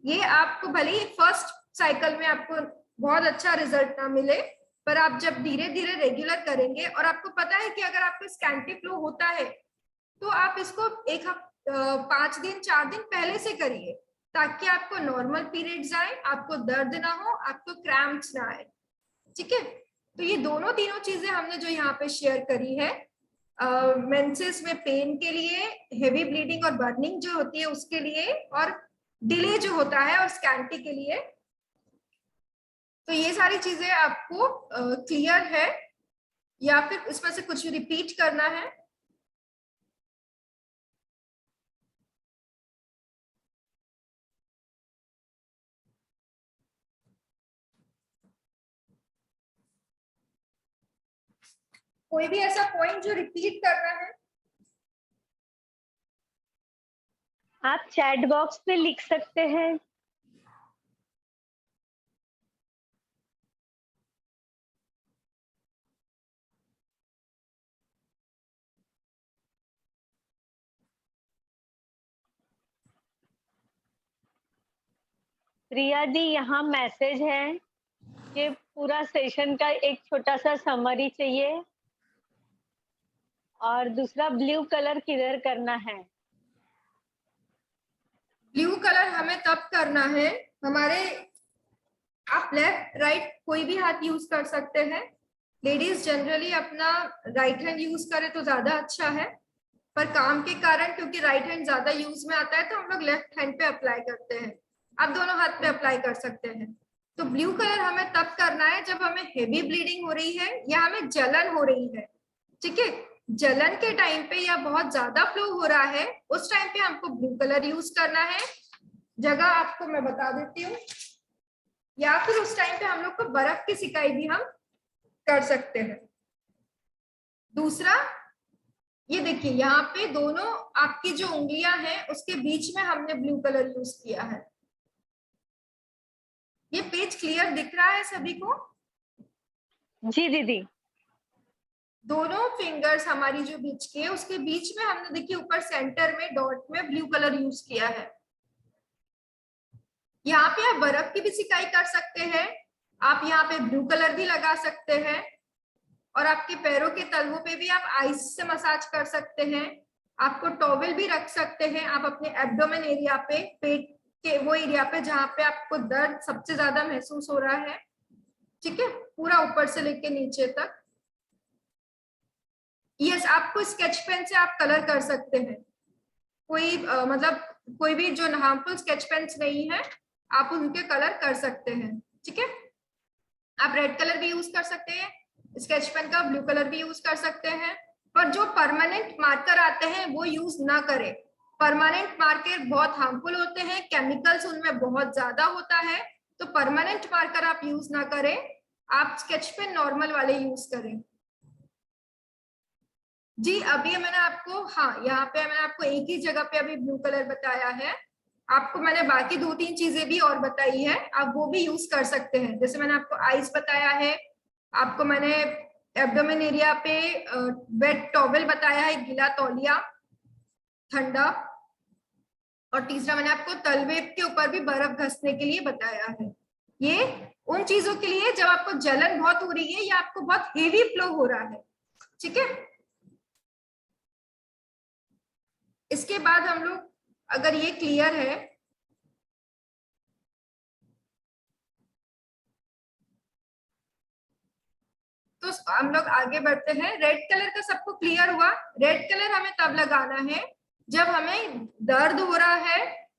S4: ये आपको भले ही फर्स्ट साइकिल में आपको बहुत अच्छा रिजल्ट ना मिले, पर आप जब धीरे धीरे रेगुलर करेंगे, और आपको पता है कि अगर आपको स्कैंटी फ्लो होता है तो आप इसको 5 दिन 4 दिन पहले से करिए, ताकि आपको नॉर्मल पीरियड्स आए, आपको दर्द ना हो, आपको क्रैम्प्स ना आए, ठीक है। तो ये तीनों चीजें हमने जो यहाँ पे शेयर करी है, मेंसेस में पेन के लिए, हेवी ब्लीडिंग और बर्निंग जो होती है उसके लिए, और डिले जो होता है और स्कैंटी के लिए। तो ये सारी चीजें आपको क्लियर है, या फिर इसमें से कुछ रिपीट करना है? कोई भी ऐसा पॉइंट जो रिपीट करना है?
S5: आप चैट बॉक्स पे लिख सकते हैं। प्रिया दी, यहाँ मैसेज है कि पूरा सेशन का एक छोटा सा समरी चाहिए, और दूसरा ब्लू कलर किधर करना है।
S4: ब्लू कलर हमें तब करना है, हमारे आप लेफ्ट राइट कोई भी हाथ यूज कर सकते हैं। लेडीज जनरली अपना राइट हैंड यूज करे तो ज्यादा अच्छा है, पर काम के कारण क्योंकि राइट हैंड ज्यादा यूज में आता है तो हम लोग लेफ्ट हैंड पे अप्लाई करते हैं। आप दोनों हाथ पे अप्लाई कर सकते हैं। तो ब्लू कलर हमें तब करना है जब हमें हेवी ब्लीडिंग हो रही है या हमें जलन हो रही है, ठीक है। जलन के टाइम पे या बहुत ज्यादा फ्लो हो रहा है उस टाइम पे हमको ब्लू कलर यूज करना है। जगह आपको मैं बता देती हूँ, या फिर उस टाइम पे हम लोग को बर्फ की सिकाई भी हम कर सकते हैं। दूसरा, ये देखिए यहाँ पे दोनों आपकी जो उंगलियां हैं उसके बीच में हमने ब्लू कलर यूज किया है। ये पेज क्लियर दिख रहा है सभी को?
S5: जी दीदी।
S4: दोनों फिंगर्स हमारी जो बीच की है उसके बीच में हमने देखिए ऊपर सेंटर में डॉट में ब्लू कलर यूज किया है। यहाँ पे आप बर्फ की भी सिकाई कर सकते हैं, आप यहाँ पे ब्लू कलर भी लगा सकते हैं, और आपके पैरों के तलवों पे भी आप आइस से मसाज कर सकते हैं। आपको टॉवल भी रख सकते हैं आप अपने एब्डोमेन एरिया पे, पेट के वो एरिया पे जहाँ पे आपको दर्द सबसे ज्यादा महसूस हो रहा है, ठीक है, पूरा ऊपर से लेके नीचे तक। यस, आपको स्केच पेन से आप कलर कर सकते हैं, कोई मतलब कोई भी जो हार्मफुल स्केच पेन्स नहीं है आप उनके कलर कर सकते हैं, ठीक है। आप रेड कलर भी यूज कर सकते हैं स्केच पेन का, ब्लू कलर भी यूज कर सकते हैं, पर जो परमानेंट मार्कर आते हैं वो यूज ना करें। परमानेंट मार्कर बहुत हार्मफुल होते हैं, केमिकल्स उनमें बहुत ज्यादा होता है, तो परमानेंट मार्कर आप यूज ना करें, आप स्केच पेन नॉर्मल वाले यूज करें। जी अभी मैंने आपको, हाँ यहाँ पे मैंने आपको एक ही जगह पे अभी ब्लू कलर बताया है, आपको मैंने बाकी 2-3 चीजें भी और बताई है, आप वो भी यूज कर सकते हैं। जैसे मैंने आपको आइस बताया है, आपको मैंने एब्डोमेन एरिया पे वेट टॉवल बताया है, गीला तौलिया ठंडा, और तीसरा मैंने आपको तलवे के ऊपर भी बर्फ घसने के लिए बताया है। ये उन चीजों के लिए जब आपको जलन बहुत हो रही है या आपको बहुत हेवी फ्लो हो रहा है, ठीक है। इसके बाद हम लोग, अगर ये क्लियर है तो हम लोग आगे बढ़ते हैं। रेड कलर का सबको क्लियर हुआ? रेड कलर हमें तब लगाना है जब हमें दर्द हो रहा है,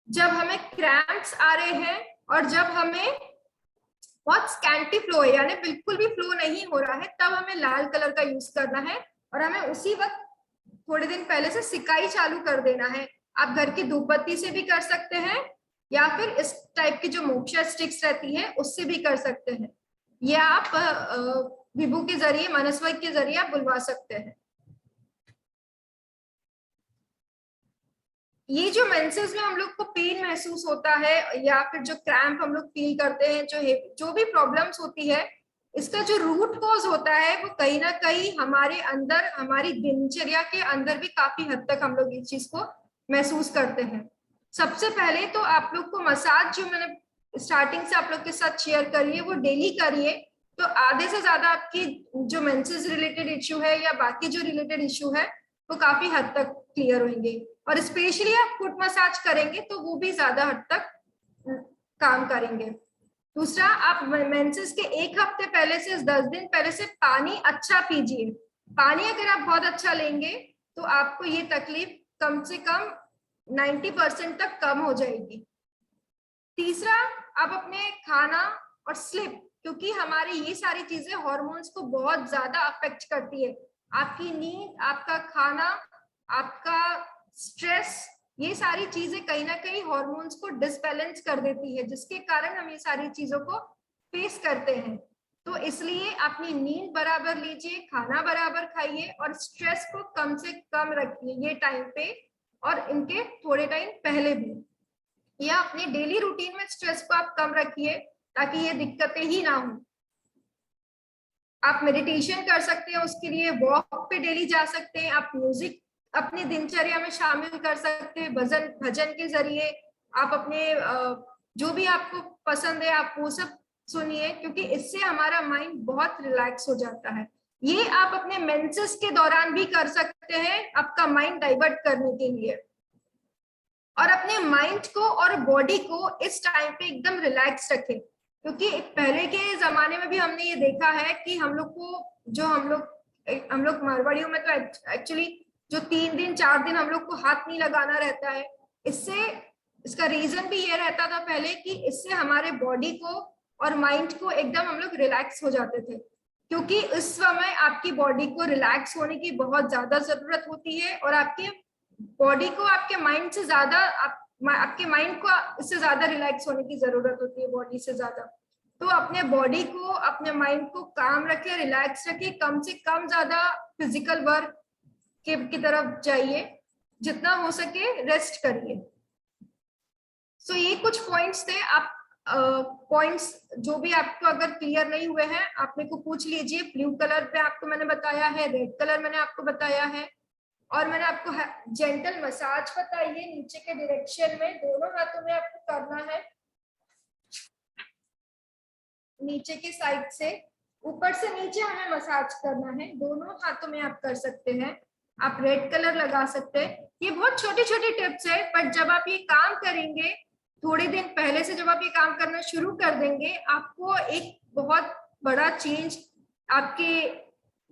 S4: जब हमें क्रैम्प्स आ रहे हैं, और जब हमें बहुत स्कैंटी फ्लो है यानी बिल्कुल भी फ्लो नहीं हो रहा है, तब हमें लाल कलर का यूज करना है। और हमें उसी वक्त थोड़े दिन पहले से सिकाई चालू कर देना है। आप घर की धूप बत्ती से भी कर सकते हैं या फिर इस टाइप की जो मोक्षा स्टिक्स रहती है उससे भी कर सकते हैं, या आप विभू के जरिए, मनस्वी के जरिए आप बुलवा सकते हैं। ये जो मेंसेस में हम लोग को पेन महसूस होता है या फिर जो क्रैम्प हम लोग फील करते हैं, जो भी प्रॉब्लम्स होती है, इसका जो रूट कॉज होता है वो कहीं ना कहीं हमारे अंदर, हमारी दिनचर्या के अंदर भी काफी हद तक हम लोग इस चीज को महसूस करते हैं। सबसे पहले तो आप लोग को मसाज जो मैंने स्टार्टिंग से आप लोग के साथ शेयर करी है वो डेली करिए, तो आधे से ज्यादा आपकी जो मेंसेस रिलेटेड इश्यू है या बाकी जो रिलेटेड इश्यू है वो काफी हद तक क्लियर होंगे। और स्पेशली आप फुट मसाज करेंगे तो वो भी ज्यादा हद तक काम करेंगे। दूसरा, आप मेंसेस के 1 हफ्ते पहले से 10 दिन पहले से पानी अच्छा पीजिए। पानी अगर आप बहुत अच्छा लेंगे तो आपको ये तकलीफ कम से कम 90% तक कम हो जाएगी। तीसरा, आप अपने खाना और स्लीप, क्योंकि हमारी ये सारी चीजें हॉर्मोन्स को बहुत ज्यादा अफेक्ट करती है। आपकी नींद, आपका खाना, आपका स्ट्रेस, ये सारी चीजें कहीं ना कहीं हॉर्मोन्स को डिसबैलेंस कर देती है, जिसके कारण हम ये सारी चीजों को फेस करते हैं। तो इसलिए अपनी नींद बराबर लीजिए, खाना बराबर खाइए और स्ट्रेस को कम से कम रखिए ये टाइम पे और इनके थोड़े टाइम पहले भी, या अपने डेली रूटीन में स्ट्रेस को आप कम रखिए ताकि ये दिक्कतें ही ना हो। आप मेडिटेशन कर सकते हैं, उसके लिए वॉक पे डेली जा सकते हैं, आप म्यूजिक अपनी दिनचर्या में शामिल कर सकते हैं, भजन के जरिए आप अपने जो भी आपको पसंद है आप वो सब सुनिए, क्योंकि इससे हमारा माइंड बहुत रिलैक्स हो जाता है। ये आप अपने मेंसेस के दौरान भी कर सकते हैं आपका माइंड डाइवर्ट करने के लिए, और अपने माइंड को और बॉडी को इस टाइम पे एकदम रिलैक्स रखें। क्योंकि पहले के जमाने में भी हमने ये देखा है कि हम लोग को, जो हम लोग मारवाड़ियों में तो एक्चुअली जो 3 दिन 4 दिन हम लोग को हाथ नहीं लगाना रहता है, इसका रीजन भी ये रहता था पहले कि इससे हमारे बॉडी को और माइंड को एकदम हम लोग रिलैक्स हो जाते थे, क्योंकि इस समय आपकी बॉडी को रिलैक्स होने की बहुत ज्यादा जरूरत होती है और आपके बॉडी को आपके माइंड से ज्यादा, आपके माइंड को इससे ज्यादा रिलैक्स होने की जरूरत होती है बॉडी से ज्यादा। तो अपने बॉडी को, अपने माइंड को काम रखे, रिलैक्स रखे, कम से कम ज्यादा फिजिकल वर्क की तरफ जाइए, जितना हो सके रेस्ट करिए। सो ये कुछ पॉइंट्स थे। आप पॉइंट्स जो भी आपको अगर क्लियर नहीं हुए हैं आप मेरे को पूछ लीजिए। ब्लू कलर पे आपको मैंने बताया है, रेड कलर मैंने आपको बताया है, और मैंने आपको जेंटल मसाज बताई है नीचे के डायरेक्शन में, दोनों हाथों में आपको करना है नीचे के साइड से, ऊपर से नीचे हमें मसाज करना है, दोनों हाथों में आप कर सकते हैं। आप रेड कलर लगा सकते हैं। ये बहुत छोटी छोटी टिप्स है, पर जब आप ये काम करेंगे, थोड़े दिन पहले से जब आप ये काम करना शुरू कर देंगे, आपको एक बहुत बड़ा चेंज आपके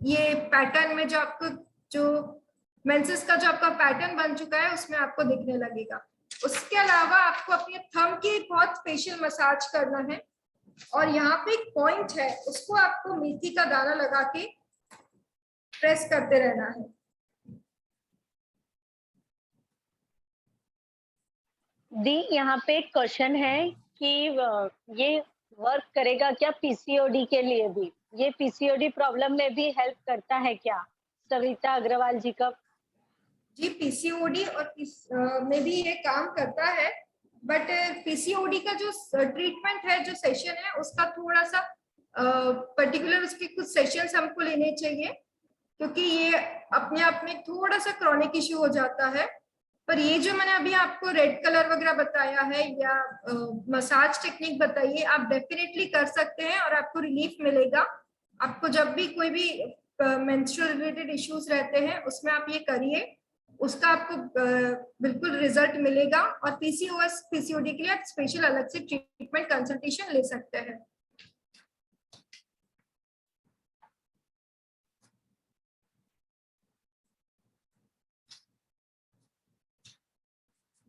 S4: ये पैटर्न में, जो आपको जो मेंसेस का जो आपका पैटर्न बन चुका है उसमें आपको दिखने लगेगा। उसके अलावा आपको अपने थंब की बहुत स्पेशल मसाज करना है, और यहाँ पे एक पॉइंट है, उसको आपको मेथी का दाना लगा के प्रेस करते रहना है।
S5: दी, यहाँ पे एक क्वेश्चन है कि ये वर्क करेगा क्या पीसीओडी के लिए भी? ये पीसीओडी प्रॉब्लम में भी हेल्प करता है क्या? सविता अग्रवाल जी का।
S4: जी, पीसीओडी और में भी ये काम करता है, बट पीसीओडी का जो ट्रीटमेंट है, जो सेशन है, उसका थोड़ा सा पर्टिकुलर उसके कुछ सेशंस हमको लेने चाहिए, क्योंकि ये अपने आप में थोड़ा सा क्रॉनिक इश्यू हो जाता है। पर ये जो मैंने अभी आपको रेड कलर वगैरह बताया है या मसाज टेक्निक बताई है, आप डेफिनेटली कर सकते हैं और आपको रिलीफ मिलेगा। आपको जब भी कोई भी मेंस्ट्रुअल रिलेटेड इश्यूज रहते हैं उसमें आप ये करिए, उसका आपको बिल्कुल रिजल्ट मिलेगा। और पीसीओएस पीसीओडी के लिए आप स्पेशल अलग से ट्रीटमेंट कंसल्टेशन ले सकते हैं।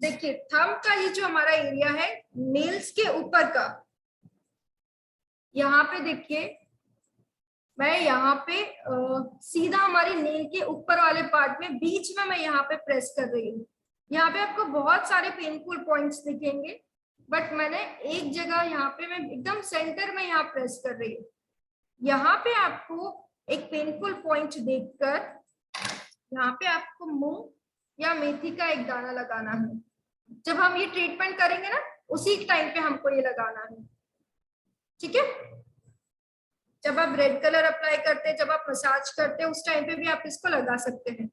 S4: देखिए, थंब का ये जो हमारा एरिया है नेल्स के ऊपर का, यहाँ पे देखिए, मैं यहाँ पे सीधा हमारी नेल के ऊपर वाले पार्ट में बीच में मैं यहाँ पे प्रेस कर रही हूँ। यहाँ पे आपको बहुत सारे पेनफुल पॉइंट्स दिखेंगे, बट मैंने एक जगह यहाँ पे मैं एकदम सेंटर में यहाँ प्रेस कर रही हूँ। यहाँ पे आपको एक पेनफुल पॉइंट देखकर यहाँ पे आपको मूंग या मेथी का एक दाना लगाना है। जब हम ये ट्रीटमेंट करेंगे ना, उसी टाइम पे हमको ये लगाना है, ठीक है? जब आप रेड कलर अप्लाई करते हैं, जब आप मसाज करते हैं, उस टाइम पे भी आप इसको लगा सकते हैं,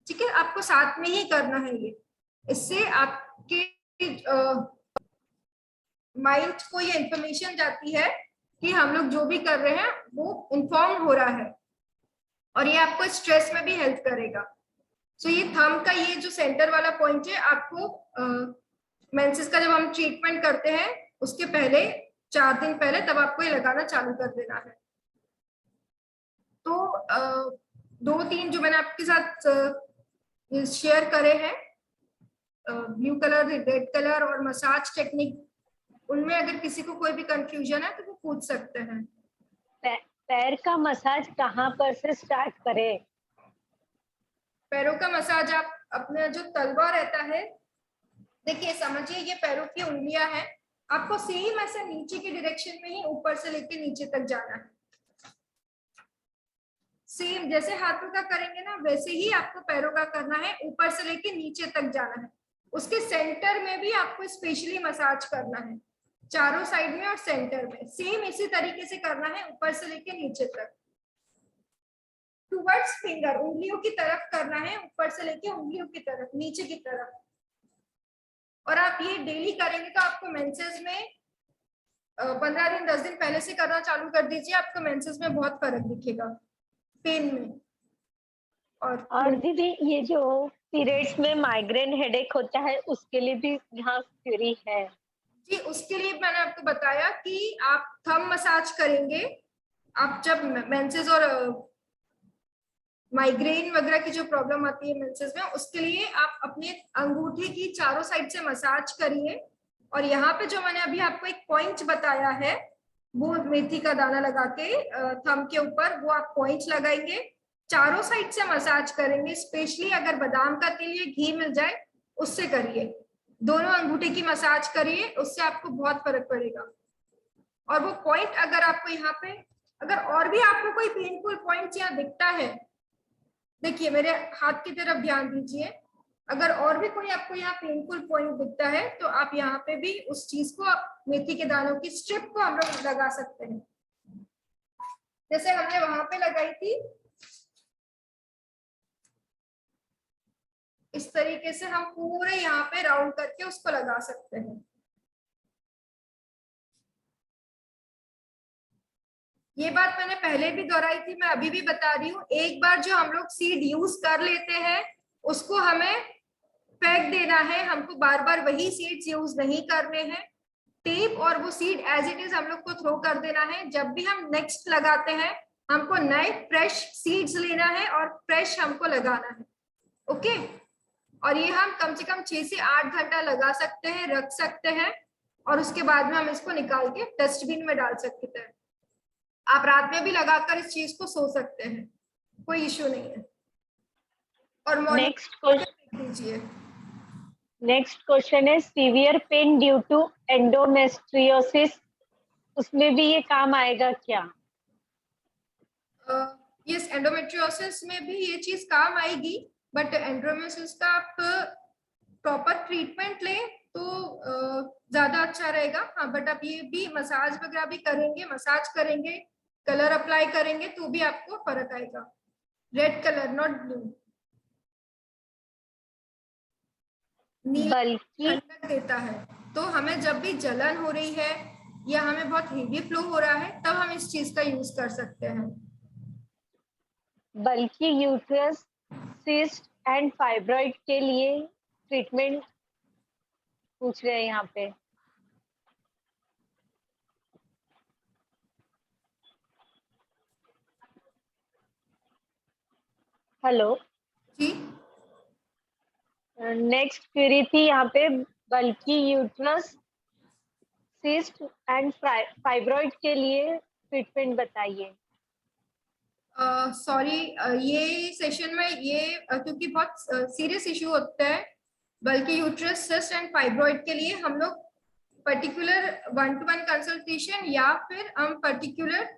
S4: ठीक है? आपको साथ में ही करना है ये। इससे आपके माइंड को ये इंफॉर्मेशन जाती है कि हम लोग जो भी कर रहे हैं वो इन्फॉर्म हो रहा है, और ये आपको स्ट्रेस में भी हेल्प करेगा। सो ये थंब का ये जो सेंटर वाला पॉइंट है, आपको मेंसेस का जब हम ट्रीटमेंट करते हैं उसके पहले 4 दिन पहले, तब आपको ये लगाना चालू कर देना है। तो 2-3 जो मैंने आपके साथ शेयर करे हैं, ब्लू कलर, रेड कलर और मसाज टेक्निक, उनमें अगर किसी को कोई भी कंफ्यूजन है तो वो पूछ सकते हैं।
S5: पैर का मसाज कहाँ पर से स्टार्ट करें?
S4: पैरों का मसाज आप अपने जो तलवा रहता है, देखिए समझिए ये पैरों की उंगलियां हैं, आपको सेम ऐसे नीचे की डायरेक्शन में ही ऊपर से लेके नीचे तक जाना है। सेम जैसे हाथों का करेंगे ना, वैसे ही आपको पैरों का करना है, ऊपर से लेके नीचे तक जाना है। उसके सेंटर में भी आपको स्पेशली मसाज करना है, चारों साइड में और सेंटर में सेम इसी तरीके से करना है, ऊपर से लेके नीचे तक। टुवर्ड्स फिंगर, उंगलियों की तरफ करना है, ऊपर से लेके उंगलियों की तरफ, नीचे की तरफ। और आप ये डेली करेंगे तो आपको मेंसेस में 15 दिन 10 दिन पहले से करना चालू कर दीजिए, आपको मेंसेस में बहुत फर्क दिखेगा, पेन में।
S5: और दीदी, ये जो पीरियड्स में माइग्रेन हेडेक होता है, उसके लिए भी यहाँ थ्योरी है?
S4: जी, उसके लिए मैंने आपको बताया कि आप थंब मसाज करेंगे। आप जब मेंसेस और माइग्रेन वगैरह की जो प्रॉब्लम आती है मेंसेस में, उसके लिए आप अपने अंगूठे की चारों साइड से मसाज करिए। और यहाँ पे जो मैंने अभी आपको एक पॉइंट बताया है, वो मेथी का दाना लगा के थंब के ऊपर वो आप पॉइंट लगाएंगे, चारों साइड से मसाज करेंगे। स्पेशली अगर बादाम का तेल या घी मिल जाए उससे करिए, दोनों अंगूठे की मसाज करिए, उससे आपको बहुत फर्क पड़ेगा। और वो पॉइंट अगर आपको यहाँ पे, अगर और भी आपको कोई पेनफुल पॉइंट यहाँ दिखता है, देखिए मेरे हाथ की तरफ ध्यान दीजिए, अगर और भी कोई आपको यहाँ पेनफुल पॉइंट दिखता है तो आप यहाँ पे भी उस चीज को, मेथी के दानों की स्ट्रिप को हम लोग लगा सकते हैं, जैसे हमने वहां पे लगाई थी। इस तरीके से हम पूरे यहाँ पे राउंड करके उसको लगा सकते हैं। ये बात मैंने पहले भी दोहराई थी, मैं अभी भी बता रही हूँ, एक बार जो हम लोग सीड यूज कर लेते हैं उसको हमें फेंक देना है, हमको बार बार वही सीड्स यूज नहीं करने हैं। टेप और वो सीड एज इट इज हम लोग को थ्रो कर देना है। जब भी हम नेक्स्ट लगाते हैं हमको नए फ्रेश सीड्स लेना है और फ्रेश हमको लगाना है। ओके, और ये हम कम से कम 6 से 8 घंटा लगा सकते हैं, रख सकते हैं, और उसके बाद में हम इसको निकाल के डस्टबिन में डाल सकते हैं। आप रात में भी लगाकर इस चीज को सो सकते हैं, कोई इश्यू नहीं है। और
S5: नेक्स्ट क्वेश्चन है severe pain due to endometriosis, उसमें भी ये काम आएगा क्या?
S4: यस, एंडोमेट्रियोसिस में भी ये चीज काम आएगी, बट एंडोमेट्रियोसिस का आप प्रॉपर ट्रीटमेंट लें तो ज्यादा अच्छा रहेगा। हाँ, बट आप ये भी मसाज वगैरह भी करेंगे, मसाज करेंगे, कलर अप्लाई करेंगे तो भी आपको फर्क आएगा। Red colour, not blue.
S5: बल्कि
S4: ठंडक देता है, तो हमें जब भी जलन हो रही है या हमें बहुत हेवी फ्लो हो रहा है तब हम इस चीज का यूज कर सकते हैं।
S5: बल्कि यूट्रस सिस्ट एंड फाइब्रॉइड के लिए ट्रीटमेंट पूछ रहे हैं यहाँ पे। हेलो
S4: जी,
S5: नेक्स्ट क्वेरी थी यहाँ पे, बल्कि यूट्रस सिस्ट एंड फाइब्रॉइड के लिए ट्रीटमेंट बताइए।
S4: सॉरी, ये सेशन में ये क्योंकि बहुत सीरियस इशू होता है, बल्कि यूट्रस सिस्ट एंड फाइब्रॉइड के लिए हम लोग पर्टिकुलर 1-to-1 कंसल्टेशन या फिर हम पर्टिकुलर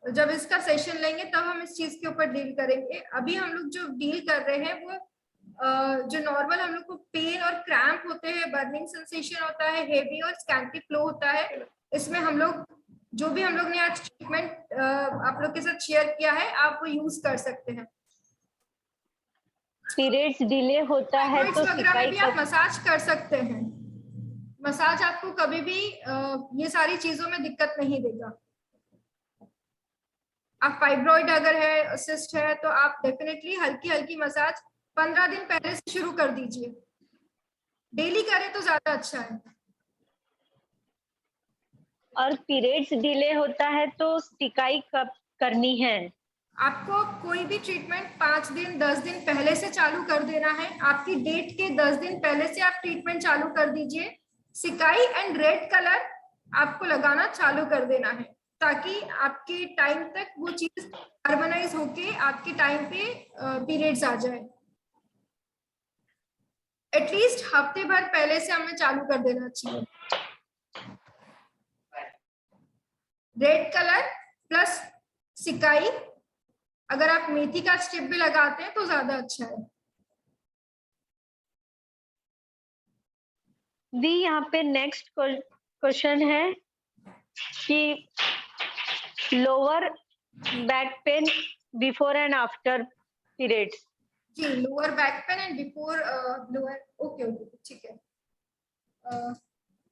S4: जब इसका सेशन लेंगे तब हम इस चीज के ऊपर डील करेंगे। अभी हम लोग जो डील कर रहे हैं वो जो नॉर्मल हम लोग को पेन और क्रैम्प होते हैं, बर्निंग सेंसेशन होता है, हेवी और स्कैंटी फ्लो होता है, इसमें हम लोग जो भी हम लोग ने आज ट्रीटमेंट आप लोग के साथ शेयर किया है आप वो यूज कर सकते हैं।
S5: पीरियड्स डिले होता है तो
S4: वगैरह में भी आप मसाज कर सकते हैं। मसाज आपको कभी भी ये सारी चीजों में दिक्कत नहीं देगा। आप फाइब्रॉइड अगर है, सिस्ट है, तो आप डेफिनेटली हल्की हल्की मसाज 15 दिन पहले से शुरू कर दीजिए। डेली करें तो ज्यादा अच्छा है।
S5: और पीरियड्स डिले होता है तो सिकाई कब करनी है?
S4: आपको कोई भी ट्रीटमेंट 5 दिन 10 दिन पहले से चालू कर देना है। आपकी डेट के 10 दिन पहले से आप ट्रीटमेंट चालू कर दीजिए। सिकाई एंड रेड कलर आपको लगाना चालू कर देना है ताकि आपके टाइम तक वो चीज हार्मोनाइज होके आपके टाइम पे पीरियड्स आ जाए। एटलीस्ट हफ्ते भर पहले से हमें चालू कर देना चाहिए। रेड कलर प्लस सिकाई, अगर आप मेथी का स्टिप भी लगाते हैं तो ज्यादा अच्छा है।
S5: दी यहाँ पे नेक्स्ट क्वेश्चन है कि lower back pain before and after periods.
S4: जी, lower back pain and before lower, okay, ठीक है।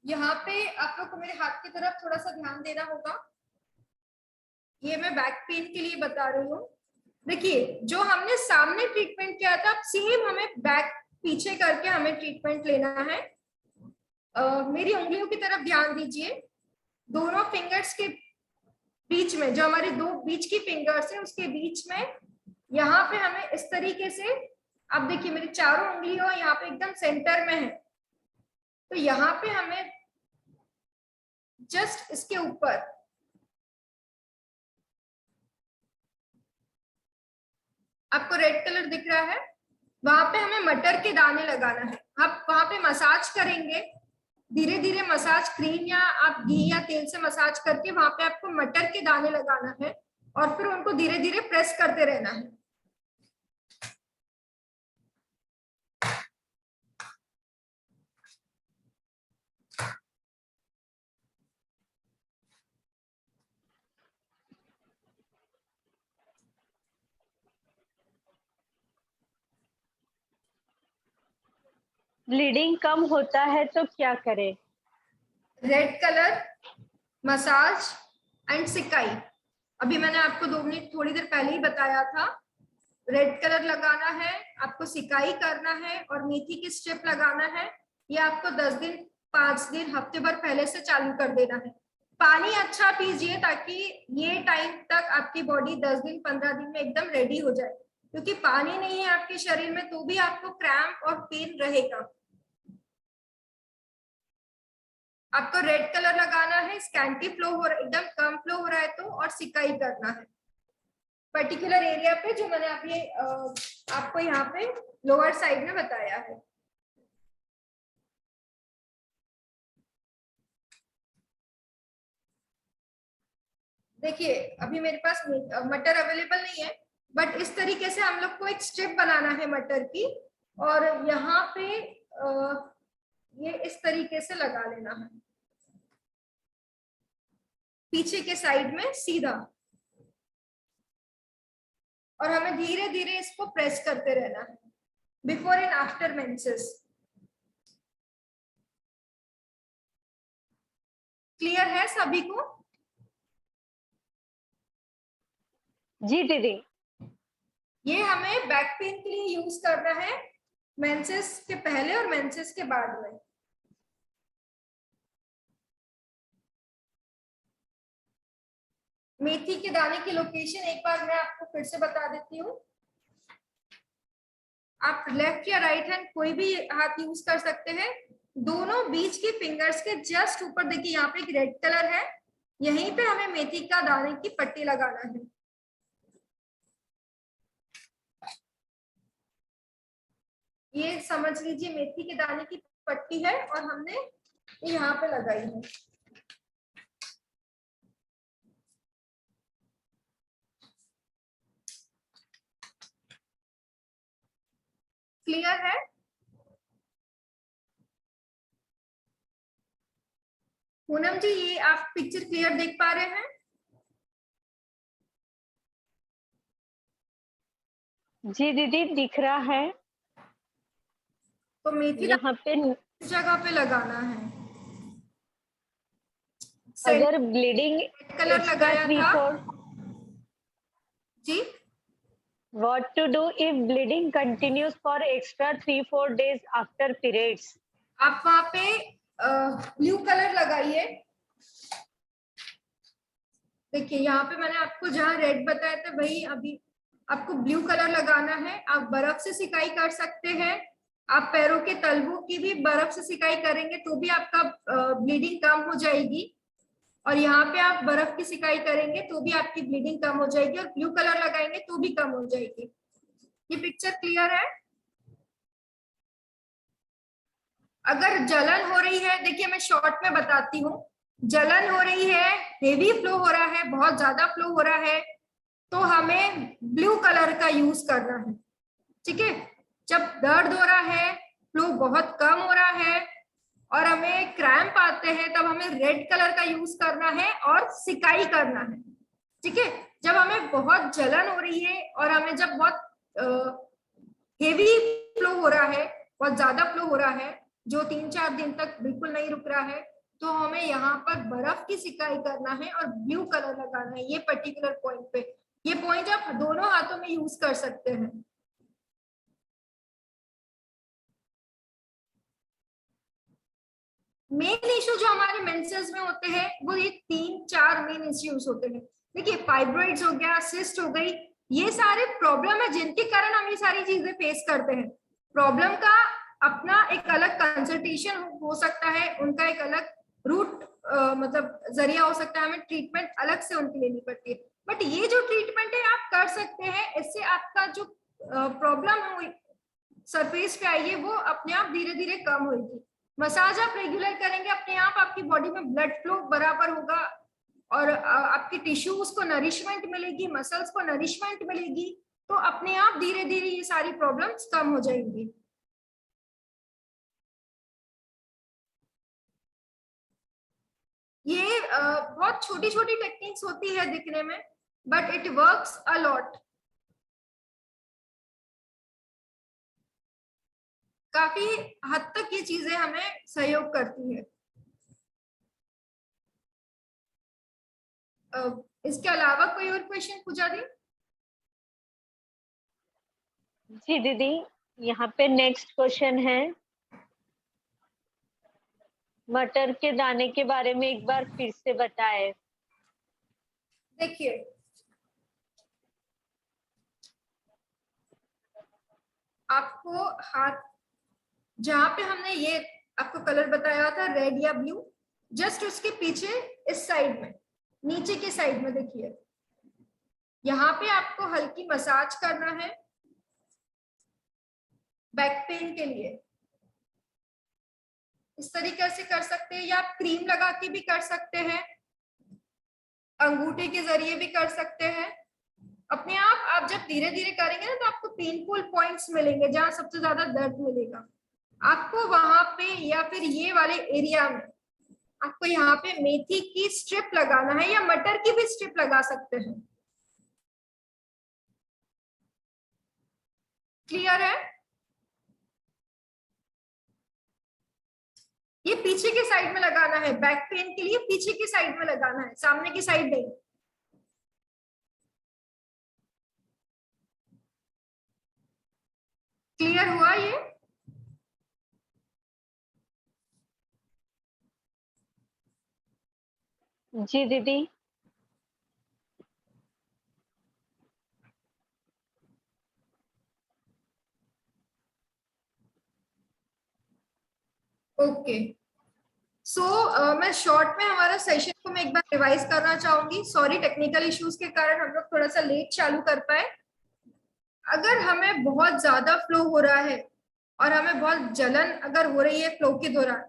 S4: यहाँ पे आप लोग को मेरे हाथ की तरफ थोड़ा सा ध्यान देना होगा। ये मैं बैक पेन के लिए बता रही हूँ। देखिए, जो हमने सामने ट्रीटमेंट किया था सेम हमें बैक पीछे करके हमें ट्रीटमेंट लेना है। मेरी उंगलियों की तरफ ध्यान दीजिए। दोनों फिंगर्स के बीच में, जो हमारे दो बीच की फिंगर्स है उसके बीच में, यहाँ पे हमें इस तरीके से, अब देखिए मेरी चारों उंगलियों यहाँ पे एकदम सेंटर में है, तो यहाँ पे हमें जस्ट इसके ऊपर आपको रेड कलर दिख रहा है, वहां पे हमें मटर के दाने लगाना है। आप वहां पे मसाज करेंगे, धीरे धीरे मसाज, क्रीम या आप घी या तेल से मसाज करके वहां पे आपको मटर के दाने लगाना है और फिर उनको धीरे धीरे प्रेस करते रहना है।
S5: ब्लीडिंग कम होता है तो क्या करें?
S4: रेड कलर, मसाज एंड सिकाई, अभी मैंने आपको 2 मिनट थोड़ी देर पहले ही बताया था। रेड कलर लगाना है, आपको सिकाई करना है और मेथी की स्ट्रिप लगाना है। ये आपको 10 दिन 5 दिन हफ्ते भर पहले से चालू कर देना है। पानी अच्छा पीजिए ताकि ये टाइम तक आपकी बॉडी 10 दिन 15 दिन में एकदम रेडी हो जाए, क्योंकि पानी नहीं है आपके शरीर में तो भी आपको क्रैम्प और पेन रहेगा। आपको रेड कलर लगाना है, स्कैंटी फ्लो हो रहा है, एकदम कम फ्लो हो रहा है तो, और सिकाई करना है पर्टिकुलर एरिया पे जो मैंने अभी आपको यहाँ पे लोअर साइड में बताया है। देखिए अभी मेरे पास मटर अवेलेबल नहीं है, बट इस तरीके से हम लोग को एक स्ट्रिप बनाना है मटर की, और यहाँ पे ये इस तरीके से लगा लेना है पीछे के साइड में सीधा, और हमें धीरे धीरे इसको प्रेस करते रहना है before and after menses. Clear है सभी को?
S5: जी दीदी।
S4: ये हमें बैक पेन के लिए यूज करना है, मेंसेस के पहले और मेंसेस के बाद में। मेथी के दाने की लोकेशन एक बार मैं आपको फिर से बता देती हूँ। आप लेफ्ट या राइट हैंड कोई भी हाथ यूज कर सकते हैं। दोनों बीच के फिंगर्स के जस्ट ऊपर देखिए यहाँ पे एक रेड कलर है, यहीं पे हमें मेथी का दाने की पट्टी लगाना है। ये समझ लीजिए मेथी के दाने की पट्टी है और हमने यहाँ पे लगाई है। क्लियर है? पूनम जी ये आप पिक्चर क्लियर देख पा रहे हैं?
S5: जी दीदी दिख रहा है।
S4: तो मेथी
S5: यहाँ पे
S4: इस जगह पे लगाना है।
S5: अगर ब्लीडिंग
S4: कलर लगाया था जी।
S5: What to do if bleeding continues for extra 3-4 days after periods?
S4: आप वहां पे ब्लू कलर लगाइए। देखिए यहाँ पे मैंने आपको जहाँ रेड बताया था वही अभी आपको ब्लू कलर लगाना है। आप बर्फ से सिकाई कर सकते हैं, आप पैरों के तलवों की भी बर्फ से सिकाई करेंगे तो भी आपका ब्लीडिंग कम हो जाएगी, और यहाँ पे आप बर्फ की सिकाई करेंगे तो भी आपकी ब्लीडिंग कम हो जाएगी, और ब्लू कलर लगाएंगे तो भी कम हो जाएगी। ये पिक्चर क्लियर है? अगर जलन हो रही है, देखिए मैं शॉर्ट में बताती हूँ, जलन हो रही है, हेवी फ्लो हो रहा है, बहुत ज्यादा फ्लो हो रहा है, तो हमें ब्लू कलर का यूज करना है। ठीक है? जब दर्द हो रहा है, फ्लो बहुत कम हो रहा है और हमें क्रैम्प आते हैं, तब हमें रेड कलर का यूज करना है और सिकाई करना है। ठीक है? जब हमें बहुत जलन हो रही है और हमें जब बहुत हेवी फ्लो हो रहा है, बहुत ज्यादा फ्लो हो रहा है जो 3-4 दिन तक बिल्कुल नहीं रुक रहा है, तो हमें यहाँ पर बर्फ की सिकाई करना है और ब्लू कलर लगाना है ये पर्टिकुलर पॉइंट पे। ये पॉइंट आप दोनों हाथों में यूज कर सकते हैं। मेन इश्यू जो हमारे मेंसेस में होते हैं वो ये 3-4 मेन इश्यूज होते हैं। देखिए फाइब्रॉइड्स हो गया, सिस्ट हो गई, ये सारे प्रॉब्लम है जिनके कारण हम ये सारी चीजें फेस करते हैं। प्रॉब्लम का अपना एक अलग कंसल्टेशन हो सकता है, उनका एक अलग रूट मतलब जरिया हो सकता है, हमें ट्रीटमेंट अलग से उनकी लेनी पड़ती है। बट ये जो ट्रीटमेंट है आप कर सकते हैं, इससे आपका जो प्रॉब्लम सरफेस पे आई है वो अपने आप धीरे धीरे कम होगी। मसाज आप रेगुलर करेंगे, अपने आप आपकी बॉडी में ब्लड फ्लो बराबर होगा और आपकी टिश्यूज को नरिशमेंट मिलेगी, मसल्स को नरिशमेंट मिलेगी, तो अपने आप धीरे धीरे ये सारी प्रॉब्लम्स कम हो जाएंगी। ये बहुत छोटी छोटी टेक्निक्स होती है दिखने में, but it works a lot. काफी हद तक ये चीजें हमें सहयोग करती है। इसके अलावा कोई और क्वेश्चन पूछा दी?
S5: जी दीदी, यहाँ पे नेक्स्ट क्वेश्चन है, मटर के दाने के बारे में एक बार फिर से बताएं।
S4: देखिए, आपको हाथ, जहां पे हमने ये आपको कलर बताया था रेड या ब्लू, जस्ट उसके पीछे इस साइड में, नीचे की साइड में देखिए, यहाँ पे आपको हल्की मसाज करना है बैक पेन के लिए। इस तरीके से कर सकते हैं, या आप क्रीम लगा के भी कर सकते हैं, अंगूठे के जरिए भी कर सकते हैं। अपने आप जब धीरे धीरे करेंगे ना तो आपको पेनफुल पॉइंट्स मिलेंगे, जहां सबसे ज्यादा दर्द मिलेगा आपको वहां पे, या फिर ये वाले एरिया में आपको यहाँ पे मेथी की स्ट्रिप लगाना है, या मटर की भी स्ट्रिप लगा सकते हैं। क्लियर है? ये पीछे के साइड में लगाना है, बैक पेन के लिए पीछे की साइड में लगाना है, सामने की साइड नहीं। क्लियर हुआ ये?
S5: जी दीदी।
S4: ओके, सो मैं शॉर्ट में हमारा सेशन को मैं एक बार रिवाइज करना चाहूंगी। सॉरी, टेक्निकल इश्यूज के कारण हम लोग थोड़ा सा लेट चालू कर पाए। अगर हमें बहुत ज्यादा फ्लो हो रहा है और हमें बहुत जलन अगर हो रही है फ्लो के दौरान,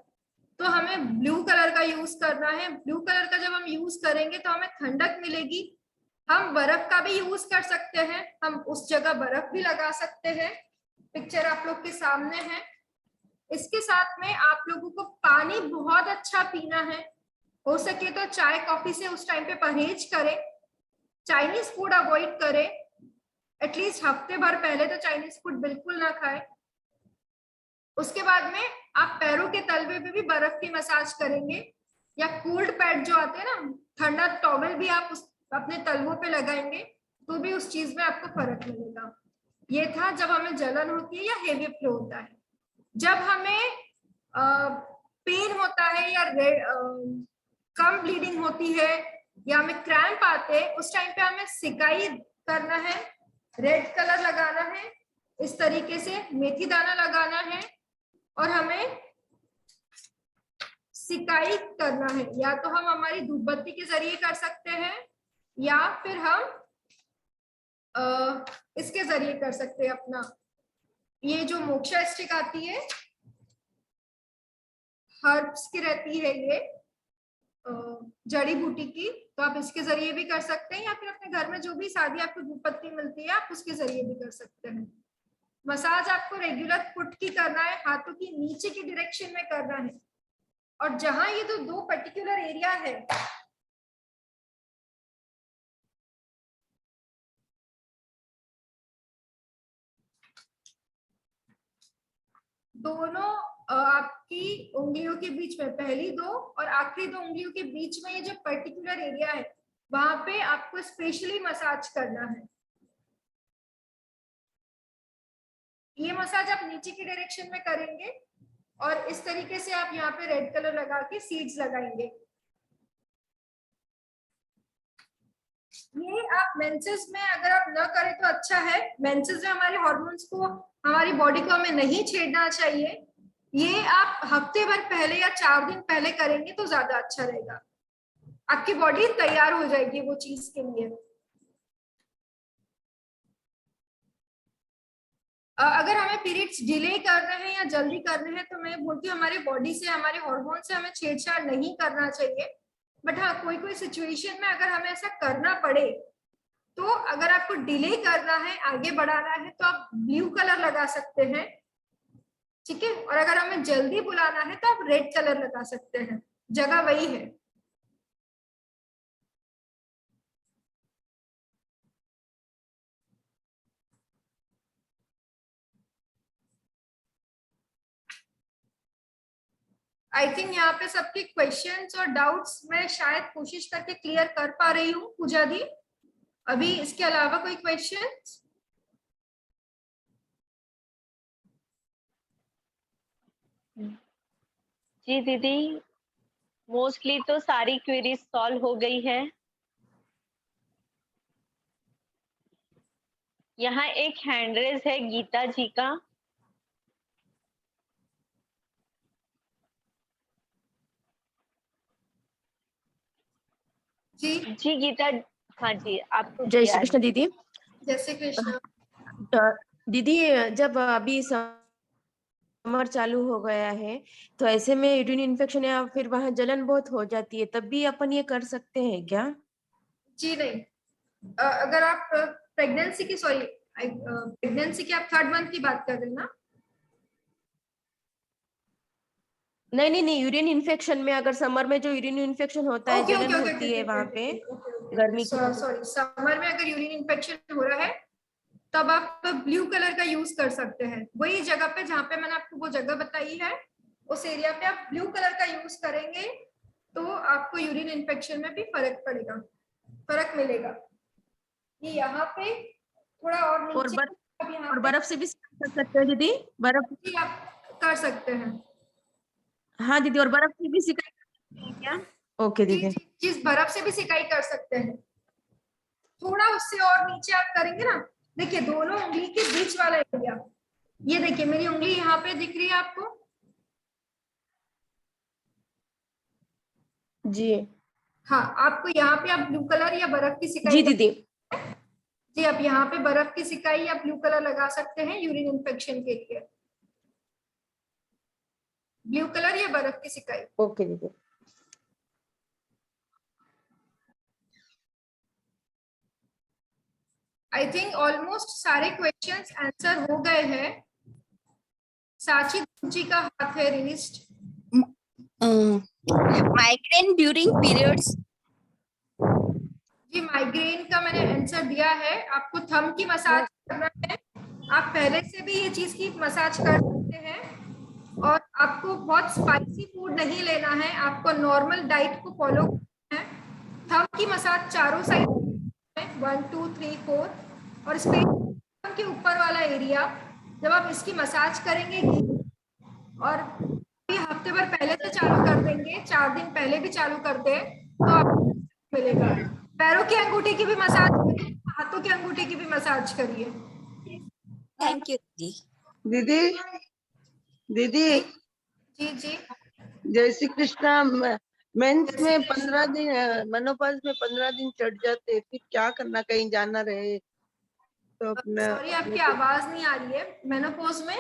S4: तो हमें ब्लू कलर का यूज करना है। ब्लू कलर का जब हम यूज करेंगे तो हमें ठंडक मिलेगी। हम बर्फ का भी यूज कर सकते हैं, हम उस जगह बर्फ भी लगा सकते हैं। पिक्चर आप लोग के सामने है। इसके साथ में आप लोगों को पानी बहुत अच्छा पीना है। हो सके तो चाय कॉफी से उस टाइम पे परहेज करें, चाइनीज फूड अवॉइड करें, एटलीस्ट हफ्ते भर पहले तो चाइनीज फूड बिल्कुल ना खाएं। उसके बाद में आप पैरों के तलवे पे भी बर्फ की मसाज करेंगे, या कोल्ड पैड जो आते हैं ना, ठंडा टॉवल भी आप अपने तलवों पे लगाएंगे तो भी उस चीज में आपको फर्क मिलेगा। ये था जब हमें जलन होती है या हेवी फ्लो होता है। जब हमें पेन होता है या कम ब्लीडिंग होती है या हमें क्रैम्प आते हैं, उस टाइम पे हमें सिकाई करना है, रेड कलर लगाना है, इस तरीके से मेथी दाना लगाना है, और हमें सिकाई करना है। या तो हम हमारी धूप बत्ती के जरिए कर सकते हैं, या फिर हम इसके जरिए कर सकते हैं। अपना ये जो मोक्षा स्टिक आती है, हर्ब्स की रहती है, ये जड़ी बूटी की, तो आप इसके जरिए भी कर सकते हैं, या फिर अपने घर में जो भी सादी आपको धूप पत्ती मिलती है आप उसके जरिए भी कर सकते हैं। मसाज आपको रेगुलर फुट की करना है, हाथों की नीचे की डायरेक्शन में करना है। और जहां ये तो दो पर्टिकुलर एरिया है, दोनों आपकी उंगलियों के बीच में, पहली दो और आखिरी दो उंगलियों के बीच में ये जो पर्टिकुलर एरिया है, वहां पे आपको स्पेशली मसाज करना है। ये मसाज आप नीचे की डायरेक्शन में करेंगे और इस तरीके से आप यहाँ पे रेड कलर लगा के सीड्स लगाएंगे। ये आप मेंसेस में अगर आप न करें तो अच्छा है। मेंसेस में हमारे हार्मोन्स को, हमारी बॉडी को हमें नहीं छेड़ना चाहिए। ये आप हफ्ते भर पहले या 4 दिन पहले करेंगे तो ज्यादा अच्छा रहेगा, आपकी बॉडी तैयार हो जाएगी वो चीज के लिए। अगर हमें पीरियड्स डिले करने हैं या जल्दी करने हैं तो मैं बोलती हूँ हमारी बॉडी से, हमारे हार्मोन से हमें छेड़छाड़ नहीं करना चाहिए। बट हाँ, कोई कोई सिचुएशन में अगर हमें ऐसा करना पड़े, तो अगर आपको डिले करना है, आगे बढ़ाना है, तो आप ब्लू कलर लगा सकते हैं, ठीक है। और अगर हमें जल्दी बुलाना है तो आप रेड कलर लगा सकते हैं, जगह वही है। आई थिंक यहाँ पे सबके क्वेश्चंस और डाउट्स मैं शायद कोशिश करके क्लियर कर पा रही हूँ पूजा दी। अभी इसके अलावा कोई क्वेश्चंस?
S5: जी दीदी, मोस्टली तो सारी क्वेरीज सॉल्व हो गई है। यहाँ एक हैंड रेज है गीता जी का।
S4: जी
S5: जी गीता, हाँ जी आपको
S6: जय श्री कृष्ण दीदी।
S4: जय श्री कृष्ण।
S6: दीदी जब अभी समर चालू हो गया है तो ऐसे में यूरिन इन्फेक्शन या फिर वहां जलन बहुत हो जाती है, तब भी अपन ये कर सकते हैं क्या?
S4: जी नहीं, अगर आप प्रेगनेंसी की प्रेगनेंसी की आप 3rd मंथ की बात कर रहे हैं ना?
S6: नहीं, यूरिन इन्फेक्शन में अगर समर में जो यूरिन इन्फेक्शन होता है, जलन होती है वहां पे गर्मी की।
S4: सॉरी, समर में अगर यूरिन इन्फेक्शन हो रहा है तब आप ब्लू कलर का यूज कर सकते हैं। वही जगह पे जहाँ पे मैंने आपको वो जगह बताई है, उस एरिया पे आप ब्लू कलर का यूज करेंगे तो आपको यूरिन इन्फेक्शन में भी फर्क मिलेगा। ये यहाँ पे थोड़ा और नीचे
S6: और बर्फ से भी कर सकते हैं दीदी? बर्फ
S4: भी आप कर सकते हैं।
S6: हाँ दीदी, और बर्फ से भी सिकाई कर सकते हैं क्या? ओके दीदी।
S4: जी, बर्फ से भी सिकाई कर सकते हैं। थोड़ा उससे और नीचे आप करेंगे ना, देखिए दोनों उंगली के बीच वाला एरिया, ये देखिए मेरी उंगली यहाँ पे दिख रही है आपको?
S6: जी
S4: हाँ, आपको यहाँ पे आप ब्लू कलर या बर्फ की सिकाई
S6: जी दीदी।
S4: जी, आप यहाँ पे बर्फ की सिकाई या ब्लू कलर लगा सकते हैं यूरिन इन्फेक्शन के लिए। ब्लू कलर या बर्फ की सिकाई।
S6: ओके दीदी।
S4: आई थिंक ऑलमोस्ट सारे क्वेश्चंस आंसर हो गए हैं। साची जी का हाथ है रेज्ड।
S7: Migraine during periods.
S4: जी, माइग्रेन का मैंने आंसर दिया है। आपको थंब की मसाज करना है, आप पहले से भी ये चीज की मसाज कर सकते हैं। और आपको बहुत स्पाइसी फूड नहीं लेना है, आपको नॉर्मल डाइट को फॉलो करना है। थंब की मसाज चारों साइड 1 2 3 4, और स्पेस के ऊपर वाला एरिया जब आप इसकी मसाज करेंगे और हफ्ते भर पहले से चालू कर देंगे, 4 दिन पहले भी चालू कर दे तो आपको मिलेगा। पैरों की अंगूठी की भी मसाज करिए, हाथों की अंगूठी की भी मसाज करिए।
S7: थैंक यू जी।
S8: दीदी
S4: जी जी
S8: जय श्री कृष्णा। मेंस में 15 दिन, मेनोपॉज में 15 दिन चढ़ जाते हैं, फिर क्या करना? कहीं जाना रहे तो अपना।
S4: सॉरी, आपकी आवाज नहीं आ रही है। मेनोपॉज में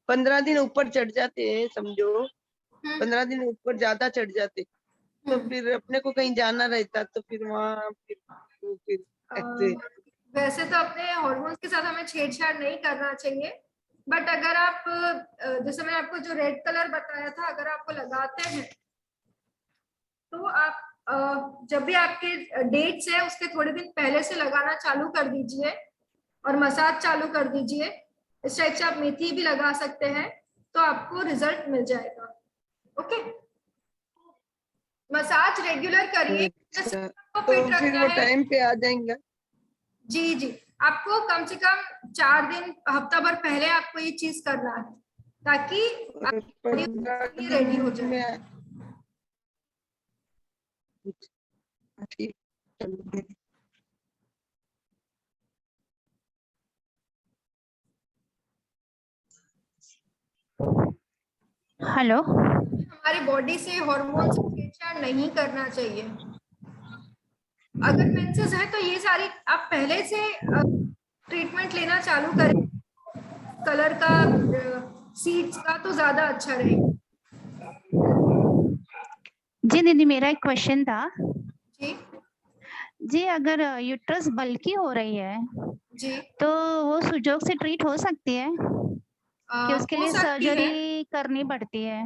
S8: 15 दिन ऊपर चढ़ जाते हैं, समझो 15 दिन ऊपर ज्यादा चढ़ जाते, तो फिर अपने को कहीं जाना रहता तो फिर वहाँ फिर ऐसे।
S4: वैसे तो अपने हार्मोन्स के साथ हमें छेड़छाड़ नहीं करना चाहिए, बट अगर आप जैसे मैंने आपको जो रेड कलर बताया था, अगर आपको लगाते हैं तो आप जब भी आपके डेट्स है उसके थोड़े दिन पहले से लगाना चालू कर दीजिए और मसाज चालू कर दीजिए। इस टाइप से आप मेथी भी लगा सकते हैं तो आपको रिजल्ट मिल जाएगा। ओके, मसाज रेगुलर करिए।
S8: तो फिर वो टाइम पे आ जाएंगे।
S4: जी जी, आपको कम से कम 4 दिन हफ्ता भर पहले आपको ये चीज करना है ताकि रेडी हो जाए।
S7: हेलो,
S4: हमारी बॉडी से हार्मोन से छेड़छाड़ नहीं करना चाहिए। अगर मेंसेस है तो ये सारी आप पहले से ट्रीटमेंट लेना चालू करें, कलर का, सीड्स का, तो ज्यादा अच्छा रहेगा।
S7: जी दीदी मेरा एक क्वेश्चन था।
S4: जी
S7: जी, अगर यूट्रस बल्की हो रही है
S4: जी
S7: तो वो सुजोग से ट्रीट हो सकती है कि उसके लिए सर्जरी करनी पड़ती है?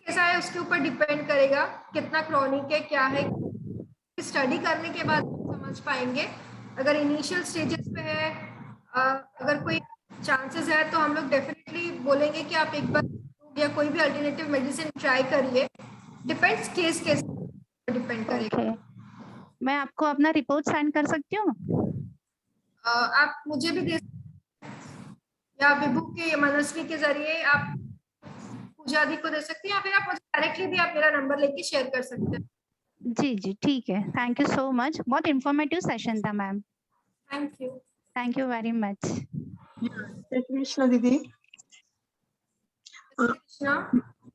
S4: कैसा है उसके ऊपर डिपेंड करेगा, कितना क्रॉनिक है, क्या है। स्टडी करने के बाद समझ पाएंगे। अगर इनिशियल स्टेजेस पे है, अगर कोई चांसेस है तो हम लोग डेफिनेटली बोलेंगे कि आप एक बार या कोई भी अल्टरनेटिव मेडिसिन ट्राई करिए, डिपेंड्स केस केस डिपेंड करेगा।
S7: ओके, मैं आपको अपना रिपोर्ट सेंड कर सकती हूँ?
S4: आप मुझे भी दे या विभू के मनस्वी के जरिए आप पूजा दी को दे सकती हैं, या फिर आप मुझे डायरेक्टली भी आप मेरा नंबर लेके शेयर कर सकते हैं।
S7: जी जी ठीक है, थैंक यू सो मच, बहुत इंफॉर्मेटिव सेशन था ma'am. Thank you very much.
S9: जय कृष्ण दीदी।
S4: कृष्णा,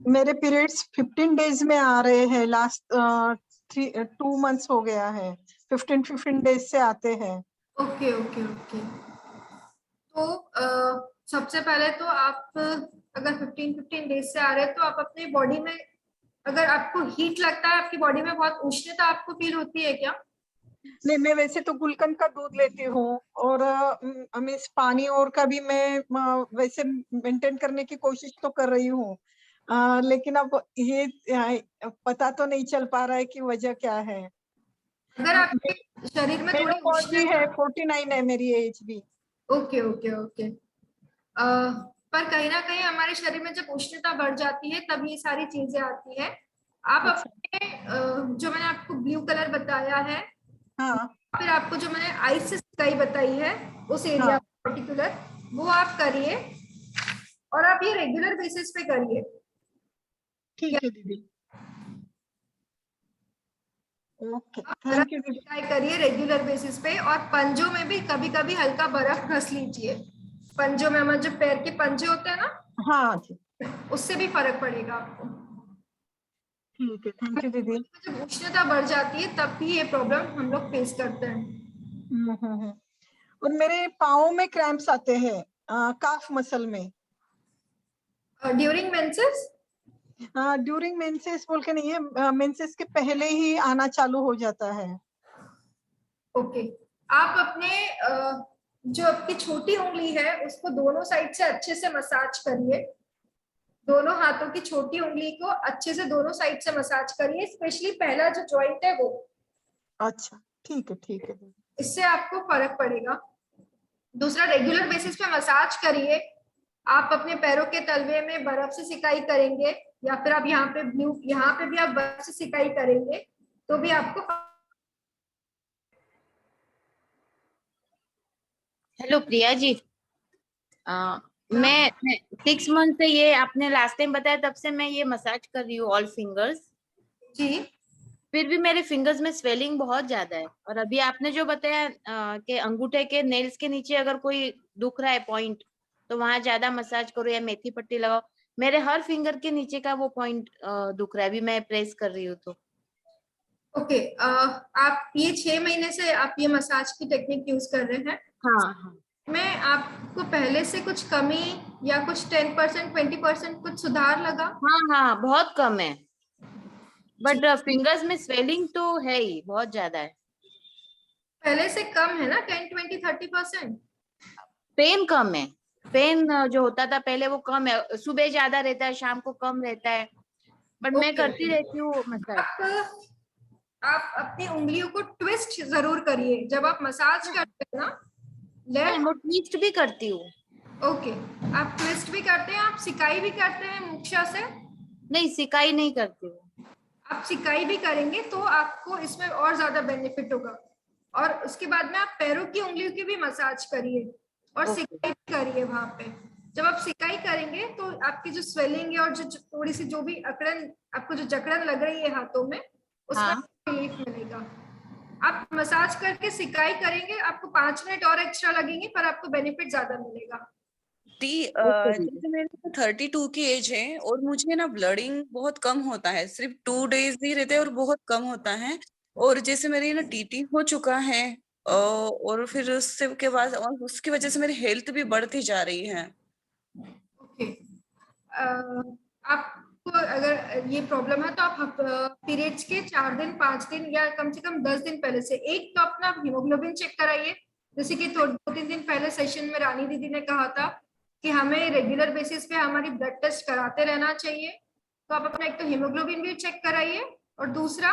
S9: मेरे पीरियड्स 15 डेज में आ रहे हैं, लास्ट 2 मंथ्स हो गया है, 15 डेज से आते हैं।
S4: Okay okay okay. तो सबसे पहले तो आप अगर 15 डेज से आ रहे हैं तो आप अपने बॉडी में, अगर आपको हीट लगता है, आपकी बॉडी में बहुत उष्णता आपको फील होती है क्या?
S9: नहीं, मैं वैसे तो गुलकंद का दूध लेती हूँ, और मिस पानी और का भी मैं वैसे मेंटेन करने की कोशिश तो कर रही हूँ, लेकिन अब ये पता तो नहीं चल पा रहा है कि वजह क्या है।
S4: अगर आपके शरीर में थोड़ी उष्णता
S9: है, 49 है मेरी एज भी।
S4: Okay okay okay. पर कहीं ना कहीं हमारे शरीर में जब उष्णता बढ़ जाती है तब ये सारी चीजें आती है। आप अपने जो मैंने आपको ब्लू कलर बताया है,
S9: हाँ,
S4: फिर आपको जो मैंने आइस से सिकाई बताई है उस एरिया पर्टिकुलर, वो आप करिए और आप ये रेगुलर बेसिस पे करिए।
S9: ठीक है दीदी, ओके, थैंक यू दीदी।
S4: ट्राई करिए रेगुलर बेसिस पे, और पंजों में भी कभी कभी हल्का बर्फ घस लीजिए। पंजों में हमारे जो पैर के पंजे होते हैं ना,
S9: हाँ जी,
S4: उससे भी फर्क पड़ेगा आपको।
S9: ठीक है, थैंक यू दीदी।
S4: जब उष्णता बढ़ जाती है तब भी ये प्रॉब्लम हम लोग फेस करते हैं।
S9: और मेरे पाँव में क्रैम्प्स आते हैं, काफ मसल में।
S4: During menses?
S9: ड्यूरिंग मेंसेस बोल के नहीं है, मेंसेस के पहले ही आना चालू हो जाता है।
S4: ओके, आप अपने जो आपकी छोटी उंगली है उसको दोनों साइड से अच्छे से मसाज करिए। दोनों हाथों की छोटी उंगली को अच्छे से दोनों साइड से मसाज करिए, स्पेशली पहला जो जॉइंट है वो।
S9: अच्छा, ठीक है, ठीक है।
S4: इससे आपको फर्क पड़ेगा। दूसरा, रेगुलर बेसिस पे मसाज करिए। आप अपने पैरों के तलवे में बर्फ से सिकाई करेंगे, या फिर आप यहाँ पे यहाँ पे भी आप बर्फ से सिकाई करेंगे तो भी आपको।
S2: हेलो प्रिया जी, मैं 6 मंथ से, ये आपने लास्ट टाइम बताया तब से मैं ये मसाज कर रही हूँ ऑल फिंगर्स
S4: जी।
S2: फिर भी मेरे फिंगर्स में स्वेलिंग बहुत ज्यादा है। और अभी आपने जो बताया कि अंगूठे के नेल्स के नीचे अगर कोई दुख रहा है पॉइंट, तो वहां ज्यादा मसाज करो या मेथी पट्टी लगाओ। मेरे हर फिंगर के नीचे का वो पॉइंट दुख रहा है, अभी मैं प्रेस कर रही हूँ तो।
S4: ओके, आप ये 6 महीने से आप ये मसाज की टेक्निक यूज कर रहे हैं?
S2: हाँ।
S4: मैं आपको पहले से कुछ कमी या कुछ 10% 20% कुछ सुधार लगा?
S2: हाँ, बहुत कम है, बट फिंगर्स में स्वेलिंग तो है ही, बहुत ज्यादा है।
S4: पहले से कम है ना 10, 20, 30%?
S2: पेन कम है, पेन जो होता था पहले वो कम है, सुबह ज्यादा रहता है, शाम को कम रहता है, बट मैं करती रहती हूँ मसाज।
S4: आप अपनी उंगलियों को ट्विस्ट जरूर करिए जब आप मसाज करते हैं ना।
S2: मैं ट्विस्ट भी करती हूँ।
S4: ओके, आप ट्विस्ट भी करते हैं, आप सिकाई भी करते हैं मुख्य से?
S2: नहीं, सिकाई नहीं करती हूँ।
S4: आप सिकाई भी करेंगे तो आपको इसमें और ज्यादा बेनिफिट होगा। और उसके बाद में आप पैरों की उंगलियों की भी मसाज करिए और सिकाई भी करिए वहां पे। जब आप सिकाई करेंगे तो आपकी जो स्वेलिंग है और जो थोड़ी सी जो भी अकड़न, आपको जो जकड़न लग रही है हाथों में, उसका रिलीफ मिलेगा। आप मसाज करके सिकाई करेंगे, आपको 5 मिनट और एक्स्ट्रा लगेंगे, पर आपको बेनिफिट ज्यादा मिलेगा।
S10: जैसे मेरे 32 की एज है और मुझे ना ब्लडिंग बहुत कम होता है, सिर्फ 2 डेज ही रहते हैं और बहुत कम होता है। और जैसे मेरी ना टीटी हो चुका है और फिर उससे के बाद और उसकी वजह से मेरी हेल्थ भी बढ़ती जा रही है।
S4: ओके, आपको अगर ये प्रॉब्लम है तो आप पीरियड्स के 4 दिन 5 दिन या कम से कम 10 दिन पहले से एक तो अपना हीमोग्लोबिन चेक कराइए। जैसे कि 2-3 दिन पहले सेशन में रानी दीदी ने कहा था कि हमें रेगुलर बेसिस पे हमारी ब्लड टेस्ट कराते रहना चाहिए, तो आप अपना एक तो हीमोग्लोबिन भी चेक कराइए, और दूसरा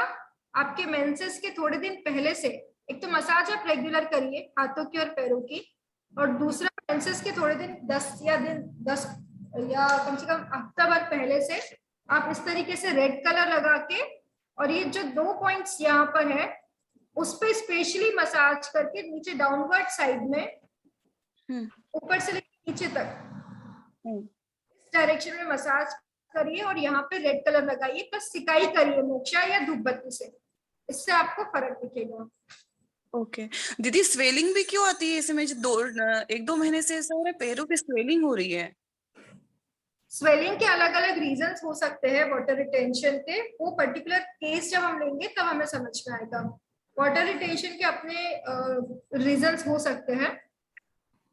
S4: आपके मेंसेस के थोड़े दिन पहले से एक तो मसाज आप रेगुलर करिए हाथों की और पैरों की, और दूसरा मेंसेस के थोड़े दिन 10 या कम से कम हफ्ता भर पहले से आप इस तरीके से रेड कलर लगा के, और ये जो 2 पॉइंट्स यहाँ पर है उस पे स्पेशली मसाज करके नीचे डाउनवर्ड साइड में ऊपर से लेकर नीचे तक इस डायरेक्शन में मसाज करिए और यहाँ पे रेड कलर लगाइए, प्लस सिकाई करिए मोक्षा या धूप बत्ती से, इससे आपको फर्क दिखेगा।
S10: ओके दीदी, स्वेलिंग भी क्यों आती है? इसे मुझे 1-2 महीने से ऐसा हो रहा है, पैरों पे स्वेलिंग हो रही है।
S4: स्वेलिंग के अलग अलग रीजंस हो सकते हैं वाटर रिटेंशन के, वो पर्टिकुलर केस जब हम लेंगे तब हमें समझ में आएगा। वाटर रिटेंशन के अपने रीजंस हो सकते हैं,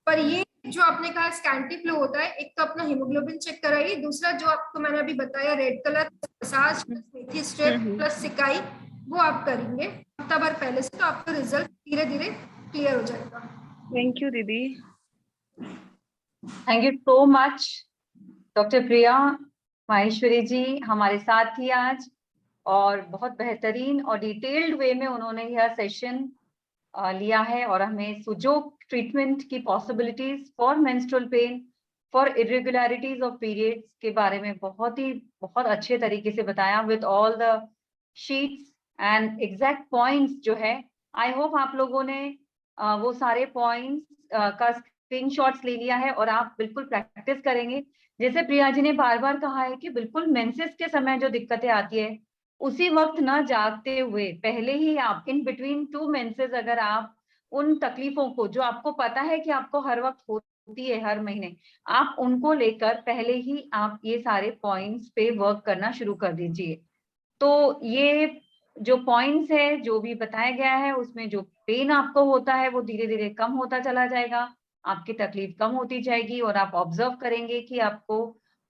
S4: पर ये जो आपने कहा स्कैंटी फ्लो होता है, एक तो अपना हीमोग्लोबिन चेक कराइए, दूसरा जो आपको मैंने अभी बताया रेड कलर मसाज प्लस मेथी स्ट्रिप प्लस सिकाई, वो आप करेंगे हफ्ता भर पहले से, तो आपका रिजल्ट धीरे धीरे क्लियर हो जाएगा।
S10: थैंक यू दीदी।
S3: Thank you so much doctor Priya Maheshwari ji हमारे साथ थी आज, और बहुत बेहतरीन और डिटेल्ड वे में उन्होंने यह सेशन लिया है और हमें सुजोग ट्रीटमेंट की possibilities for menstrual pain, for irregularities of periods के बारे में बहुत अच्छे तरीके से बताया, with all the sheets and exact points जो है। आई होप आप लोगों ने वो सारे पॉइंट्स का स्क्रीनशॉट्स ले लिया है और आप बिल्कुल प्रैक्टिस करेंगे। जैसे प्रिया जी ने बार बार कहा है कि बिल्कुल मेंसेस के समय जो दिक्कतें आती है उसी वक्त ना जागते हुए पहले ही आप इन बिटवीन 2 मेंसेस अगर आप उन तकलीफों को जो आपको पता है कि आपको हर वक्त होती है हर महीने, आप उनको लेकर पहले ही आप ये सारे पॉइंट्स पे वर्क करना शुरू कर दीजिए। तो ये जो पॉइंट्स है जो भी बताया गया है उसमें जो पेन आपको होता है वो धीरे धीरे कम होता चला जाएगा, आपकी तकलीफ कम होती जाएगी और आप ऑब्जर्व करेंगे कि आपको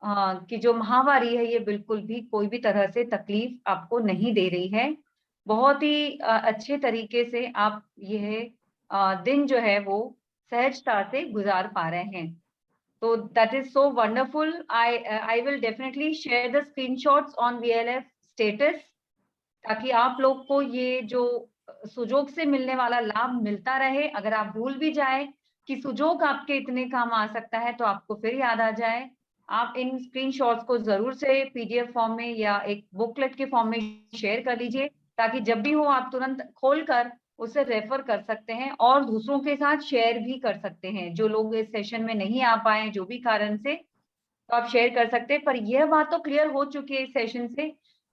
S3: कि जो माहवारी है ये बिल्कुल भी कोई भी तरह से तकलीफ आपको नहीं दे रही है। बहुत ही अच्छे तरीके से आप यह दिन जो है वो सहजता से गुजार पा रहे हैं। तो that is so wonderful. I will definitely share the screenshots on VLF status, ताकि आप लोग को ये जो सुजोग से मिलने वाला लाभ मिलता रहे। अगर आप भूल भी जाए कि सुजोग आपके इतने काम आ सकता है तो आपको फिर याद आ जाए, आप इन स्क्रीनशॉट्स को जरूर से PDF फॉर्म में या एक बुकलेट के फॉर्म में शेयर कर लीजिए, ताकि जब भी हो आप तुरंत खोलकर उसे रेफर कर सकते हैं और दूसरों के साथ शेयर भी कर सकते हैं। जो लोग इस सेशन में नहीं आ पाए जो भी कारण से, तो आप शेयर कर सकते हैं। पर यह बात तो क्लियर हो चुकी है इस सेशन से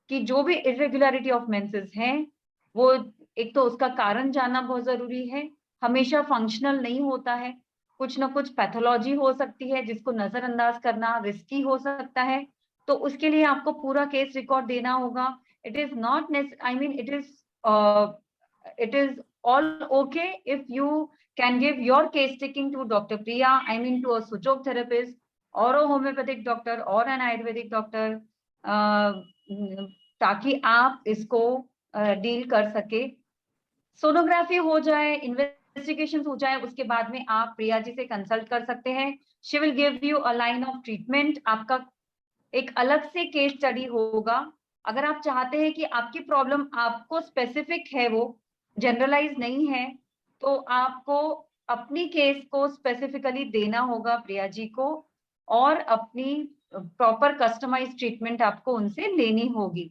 S3: कि जो भी इरेगुलरिटी ऑफ मेंसेस हैं वो एक तो उसका कारण जानना बहुत जरूरी है, हमेशा फंक्शनल नहीं होता है, कुछ ना कुछ पैथोलॉजी हो सकती है जिसको नजरअंदाज करना रिस्की हो सकता है। तो उसके लिए आपको पूरा केस रिकॉर्ड देना होगा। It is not I mean it is all okay if you can give your case taking to Dr. Priya, I mean to a Sujok therapist or a homeopathic doctor or an Ayurvedic doctor, ताकि आप इसको deal कर सके। Sonography हो जाए, investigation हो जाए, उसके बाद में आप प्रिया जी से कंसल्ट कर सकते हैं। She will give you a line of treatment. आपका एक अलग से केस स्टडी होगा। अगर आप चाहते हैं कि आपकी प्रॉब्लम आपको स्पेसिफिक है, वो जनरलाइज नहीं है, तो आपको अपनी केस को स्पेसिफिकली देना होगा प्रिया जी को और अपनी प्रॉपर कस्टमाइज ट्रीटमेंट आपको उनसे लेनी होगी।